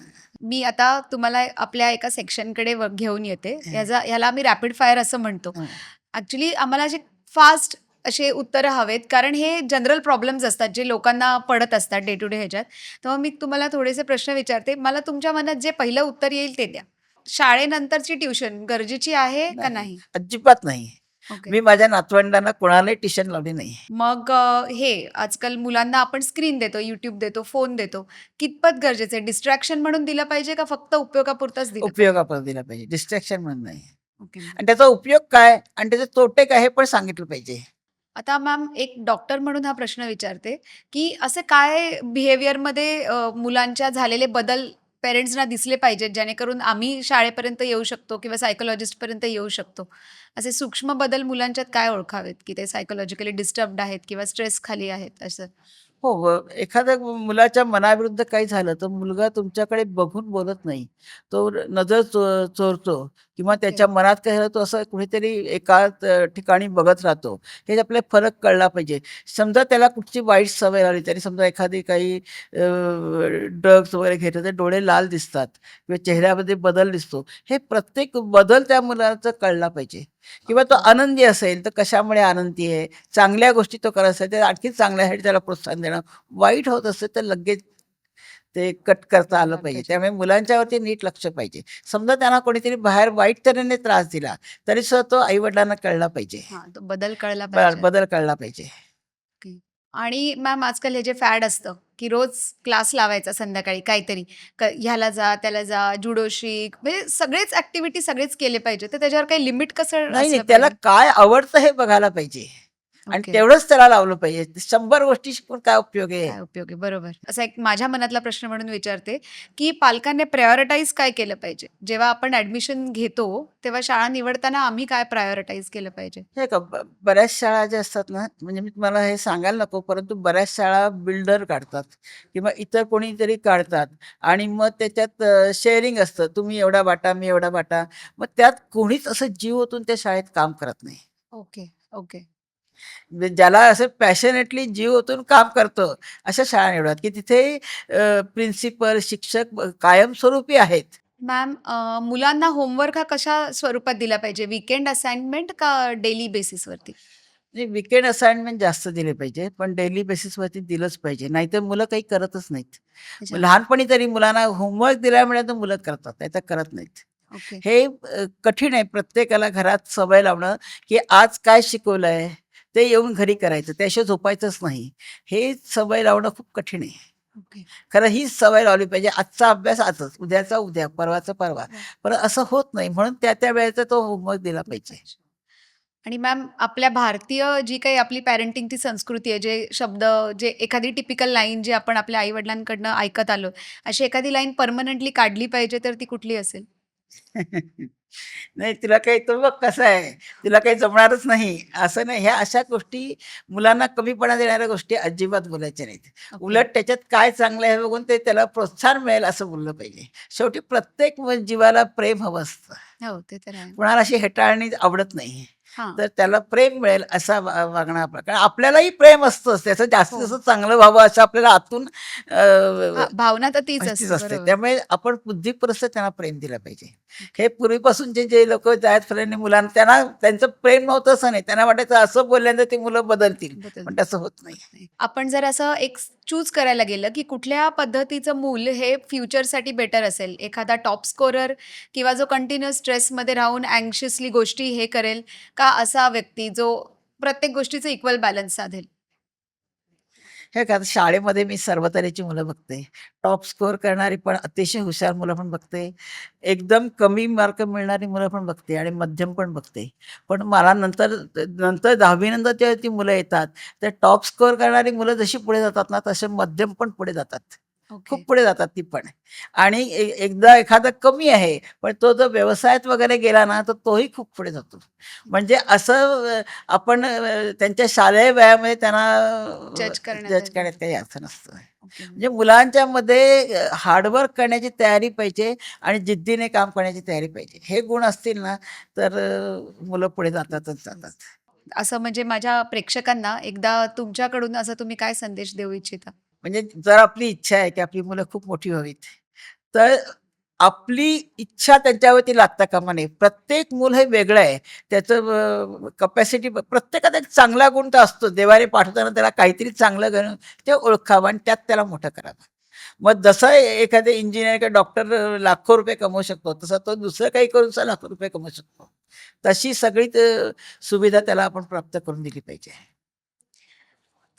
मी आता तुम्हाला आपल्या एका सेक्शनकडे घेऊन येते. ह्याला आम्ही रॅपिड फायर असं म्हणतो. हं. ॲक्चुअली आम्हाला असे फास्ट असे उत्तरं हवेत, कारण हे जनरल प्रॉब्लेम्स असतात, जे लोकांना पडत असतात डे टू डे ह्याच्यात. तेव्हा मी तुम्हाला थोडेसे प्रश्न विचारते. मला तुमच्या मनात जे पहिलं उत्तर येईल ते द्या. शाळेनंतरची ट्युशन गरजेची आहे का नाही, नाही? अजिबात नाही. ओके. मी माझ्या नातवंडांना कोणालाही ट्युशन लावली नाही. मग हे आजकाल मुलांना आपण स्क्रीन देतो, YouTube देतो, फोन देतो. कितपत गरजेचं आहे? डिस्ट्रॅक्शन म्हणून दिलं पाहिजे का फक्त उपयोगापुरतंच दिलं पाहिजे? उपयोगापर्यंत दिला पाहिजे. डिस्ट्रॅक्शन म्हणून नाही. Okay ma'am. आणि त्याचा उपयोग काय आणि त्याचे तोटे काय हे पण सांगितलं पाहिजे. आता मॅम एक डॉक्टर म्हणून हा प्रश्न विचारते, की असे काय बिहेवियरमध्ये मुलांच्या झालेले बदल पेरेंट्सना दिसले पाहिजेत, जेणेकरून आम्ही शाळेपर्यंत येऊ शकतो किंवा सायकॉलॉजिस्टपर्यंत येऊ शकतो. असे सूक्ष्म बदल मुलांच्यात काय ओळखावेत, की ते सायकॉलॉजिकली डिस्टर्ब्ड आहेत किंवा स्ट्रेस खाली आहेत असं? हो, एखाद्या मुलाच्या मनाविरुद्ध काही झालं, तर मुलगा तुमच्याकडे बघून बोलत नाही. तो नजर चोरतो किंवा ओके. त्याच्या मनात काय झालं, तो असं कुठेतरी एका ठिकाणी बघत राहतो. हे आपल्याला फरक कळला पाहिजे. समजा त्याला कुठची वाईट सवय लागली, त्याने समजा एखादी काही ड्रग्ज वगैरे घेतलं, तर डोळे लाल दिसतात किंवा चेहऱ्यामध्ये बदल दिसतो. हे प्रत्येक बदल त्या मुलाचा कळला पाहिजे. किंवा तो ओके. आनंदी असेल, तर कशामुळे आनंदी आहे? चांगल्या गोष्टी तो करत असेल, तर आणखी चांगल्यासाठी त्याला प्रोत्साहन देणं. वाईट होत असेल, तर लगेच ते कट करता आलं पाहिजे. मार्गदर्शन. त्यामुळे मुलांच्यावरती नीट लक्ष पाहिजे. समजा त्यांना कोणीतरी बाहेर वाईट तऱ्हेने त्रास दिला, तरी सुद्धा तो आई-वडिलांना कळला पाहिजे. हां, तो बदल कळला पाहिजे. बदल कळला पाहिजे. ओके. आणि मॅम आजकाल हे जे फॅड असतं, की रोज क्लास लावायचा संध्याकाळी काहीतरी. ह्याला जा, त्याला जा, जुडो शिक, म्हणजे सगळेच ॲक्टिव्हिटी सगळेच केले पाहिजे. तर त्याच्यावर काही लिमिट कसं नाही, असलं त्याला पाहिजे? काय आवडतं हे बघायला पाहिजे आणि ओके. तेवढंच त्याला लावलं पाहिजे. 100 गोष्टी शिकून काय उपयोग आहे? काय उपयोग आहे? बरोबर. असा एक माझ्या मनातला प्रश्न म्हणून विचारते, की पालकांनी प्रायोरिटाईज काय केलं पाहिजे? जेव्हा आपण ॲडमिशन घेतो, तेव्हा शाळा निवडताना आम्ही काय प्रायोरिटाईज केलं पाहिजे? हे का बऱ्याच शाळा ज्या असतात ना, म्हणजे मी तुम्हाला हे सांगायला नको, परंतु बऱ्याच शाळा बिल्डर काढतात किंवा इतर कोणीतरी काढतात आणि मग त्याच्यात शेअरिंग असतं. तुम्ही एवढा वाटा, मी एवढा वाटा. मग त्यात कोणीच असं जीव ओतून त्या शाळेत काम करत नाही. Okay, okay. म्हणजे ज्याला असं पॅशनेटली जीव ओतून काम करतं, अशा शाळा निवडतात, की तिथे प्रिन्सिपल, शिक्षक कायमस्वरूपी आहेत. मॅम मुलांना होमवर्क हा कशा स्वरूपात दिला पाहिजे? वीकेंड असाइनमेंट का डेली बेसिसवरती? म्हणजे वीकेंड असाइनमेंट जास्त दिले पाहिजे, पण डेली बेसिसवरती दिलंच पाहिजे. नाहीतर मुलं काही करतच नाहीत. अच्छा. लहानपणी तरी मुलांना होमवर्क दिल्यामुळे तर मुलं करतात, नाहीतर करत नाहीत. ओके. हे कठीण आहे प्रत्येकाला घरात सवय लावणं, की आज काय शिकवलंय ते येऊन घरी करायचं. त्याशिवाय झोपायचंच नाही. हे सवय लावणं खूप कठीण आहे. ओके. खरं हीच सवय लावली पाहिजे. आजचा अभ्यास आजच, उद्याचा उद्या, परवाचा परवा. पण असं होत नाही म्हणून त्या वेळेचा तो होमवर्क दिला पाहिजे. आणि मॅम आपल्या भारतीय जी काही आपली पॅरेंटिंगची संस्कृती आहे, जे शब्द, जे एखादी टिपिकल लाईन जी आपण आपल्या आई-वडिलांकडनं ऐकत आलो, अशी एखादी लाईन परमनंटली काढली पाहिजे तर ती कुठली असेल? नाही तुला काही तो बघ कसं आहे, तुला काही जमणारच नाही, असं नाही. ह्या अशा गोष्टी मुलांना कमीपणा देणाऱ्या गोष्टी अजिबात बोलायच्या नाहीत. ओके. उलट त्याच्यात काय चांगलं आहे हे बघून ते त्याला प्रोत्साहन मिळेल असं बोललं पाहिजे. शेवटी प्रत्येक जीवाला प्रेम हवं असतं. हो, ते तर आहे. कुणाला अशी हेटाळणी आवडत नाही. हां. तर त्याला प्रेम मिळेल असा वागणं आपलं. कारण आपल्यालाही प्रेम असतंच. त्याचं जास्तीत हो. जास्त चांगलं व्हावं असं आपल्याला आतून हां, भावना तर तीच तीच असते. असते. बरोबर. त्यामुळे आपण बुद्धीपुरस्सर त्यांना प्रेम दिलं पाहिजे. हे पूर्वीपासूनचे जे लोकं जायत फलानी मुलांना त्यांना त्यांचं प्रेम नव्हतं असं नाही. त्यांना वाटायचं असं बोलल्यानंतर ती मुलं बदलतील. बदल. पण तसं होत नाही. नाही. आपण जर असं एक चूज करायला गेलं, की कुठल्या पद्धतीचं मूल हे फ्युचरसाठी बेटर असेल? एखादा टॉप स्कोरर किंवा जो कंटिन्युअस स्ट्रेसमध्ये राहून अँक्शियसली गोष्टी हे करेल, का असा व्यक्ती जो प्रत्येक गोष्टीचं इक्वल बॅलन्स साधेल? हे का आता शाळेमध्ये मी सर्व तऱ्हेची मुलं बघते. टॉप स्कोर करणारी पण अतिशय हुशार मुलं पण बघते. एकदम कमी मार्क मिळणारी मुलं पण बघते आणि मध्यम पण बघते. पण मला नंतर नंतर 10वी नंतर जेव्हा ती मुलं येतात, तर टॉप स्कोर करणारी मुलं जशी पुढे जातात ना, तसे मध्यम पण पुढे जातात. ओके. खूप पुढे जातात ती पण. आणि एकदा एखादा कमी आहे, पण तो जर व्यवसायात वगैरे गेला ना, तर तोही खूप पुढे जातो. म्हणजे असं आपण त्यांच्या शालेय वयामध्ये त्यांना जज जज करण्यात करण्यात काही अर्थ नसतो. ओके. म्हणजे मुलांच्यामध्ये हार्डवर्क करण्याची तयारी पाहिजे आणि जिद्दीने काम करण्याची तयारी पाहिजे. हे गुण असतील ना, तर मुलं पुढे जातातच जातात. असं म्हणजे माझ्या प्रेक्षकांना एकदा तुमच्याकडून असा तुम्ही काय संदेश देऊ इच्छिता? म्हणजे जर आपली इच्छा आहे की आपली मुलं खूप मोठी व्हावीत, तर आपली इच्छा त्यांच्यावरती लादता कामा नये. प्रत्येक मूल हे वेगळं आहे. त्याचं कपॅसिटी प्रत्येकाचा एक चांगला गुण तर असतो. देवाने पाठवताना त्याला काहीतरी चांगलं घेऊन ते ओळखावं आणि त्यात त्याला मोठं करावं. मग जसं एखादे इंजिनिअर किंवा डॉक्टर लाखो रुपये कमवू शकतो, तसा तो दुसरं काही करून सुद्धा लाखो रुपये कमवू शकतो. तशी सगळी सुविधा त्याला आपण प्राप्त करून दिली पाहिजे.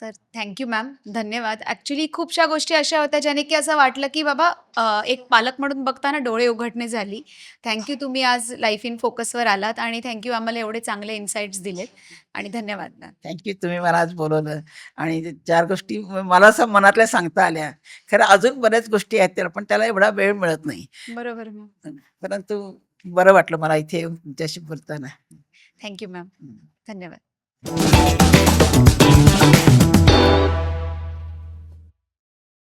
तर थँक यू मॅम. धन्यवाद. ॲक्चुअली खूपशा गोष्टी अशा होत्या ज्याने की असं वाटलं की बाबा एक पालक म्हणून बघताना डोळे उघडणे झाली. थँक यू तुम्ही आज लाईफ इन फोकसवर आलात आणि थँक यू आम्हाला एवढे चांगले इन्साईट्स दिलेत आणि धन्यवाद मॅम. थँक तुम्ही मला आज बोलवलं आणि ते 4 गोष्टी मला असं मनातल्या सांगता आल्या. खरं अजून बऱ्याच गोष्टी आहेत त्याला, पण त्याला एवढा वेळ मिळत नाही. बरोबर मॅम. परंतु बरं वाटलं मला इथे येऊन तुमच्याशी बोलताना. Thank you ma'am. हं. धन्यवाद.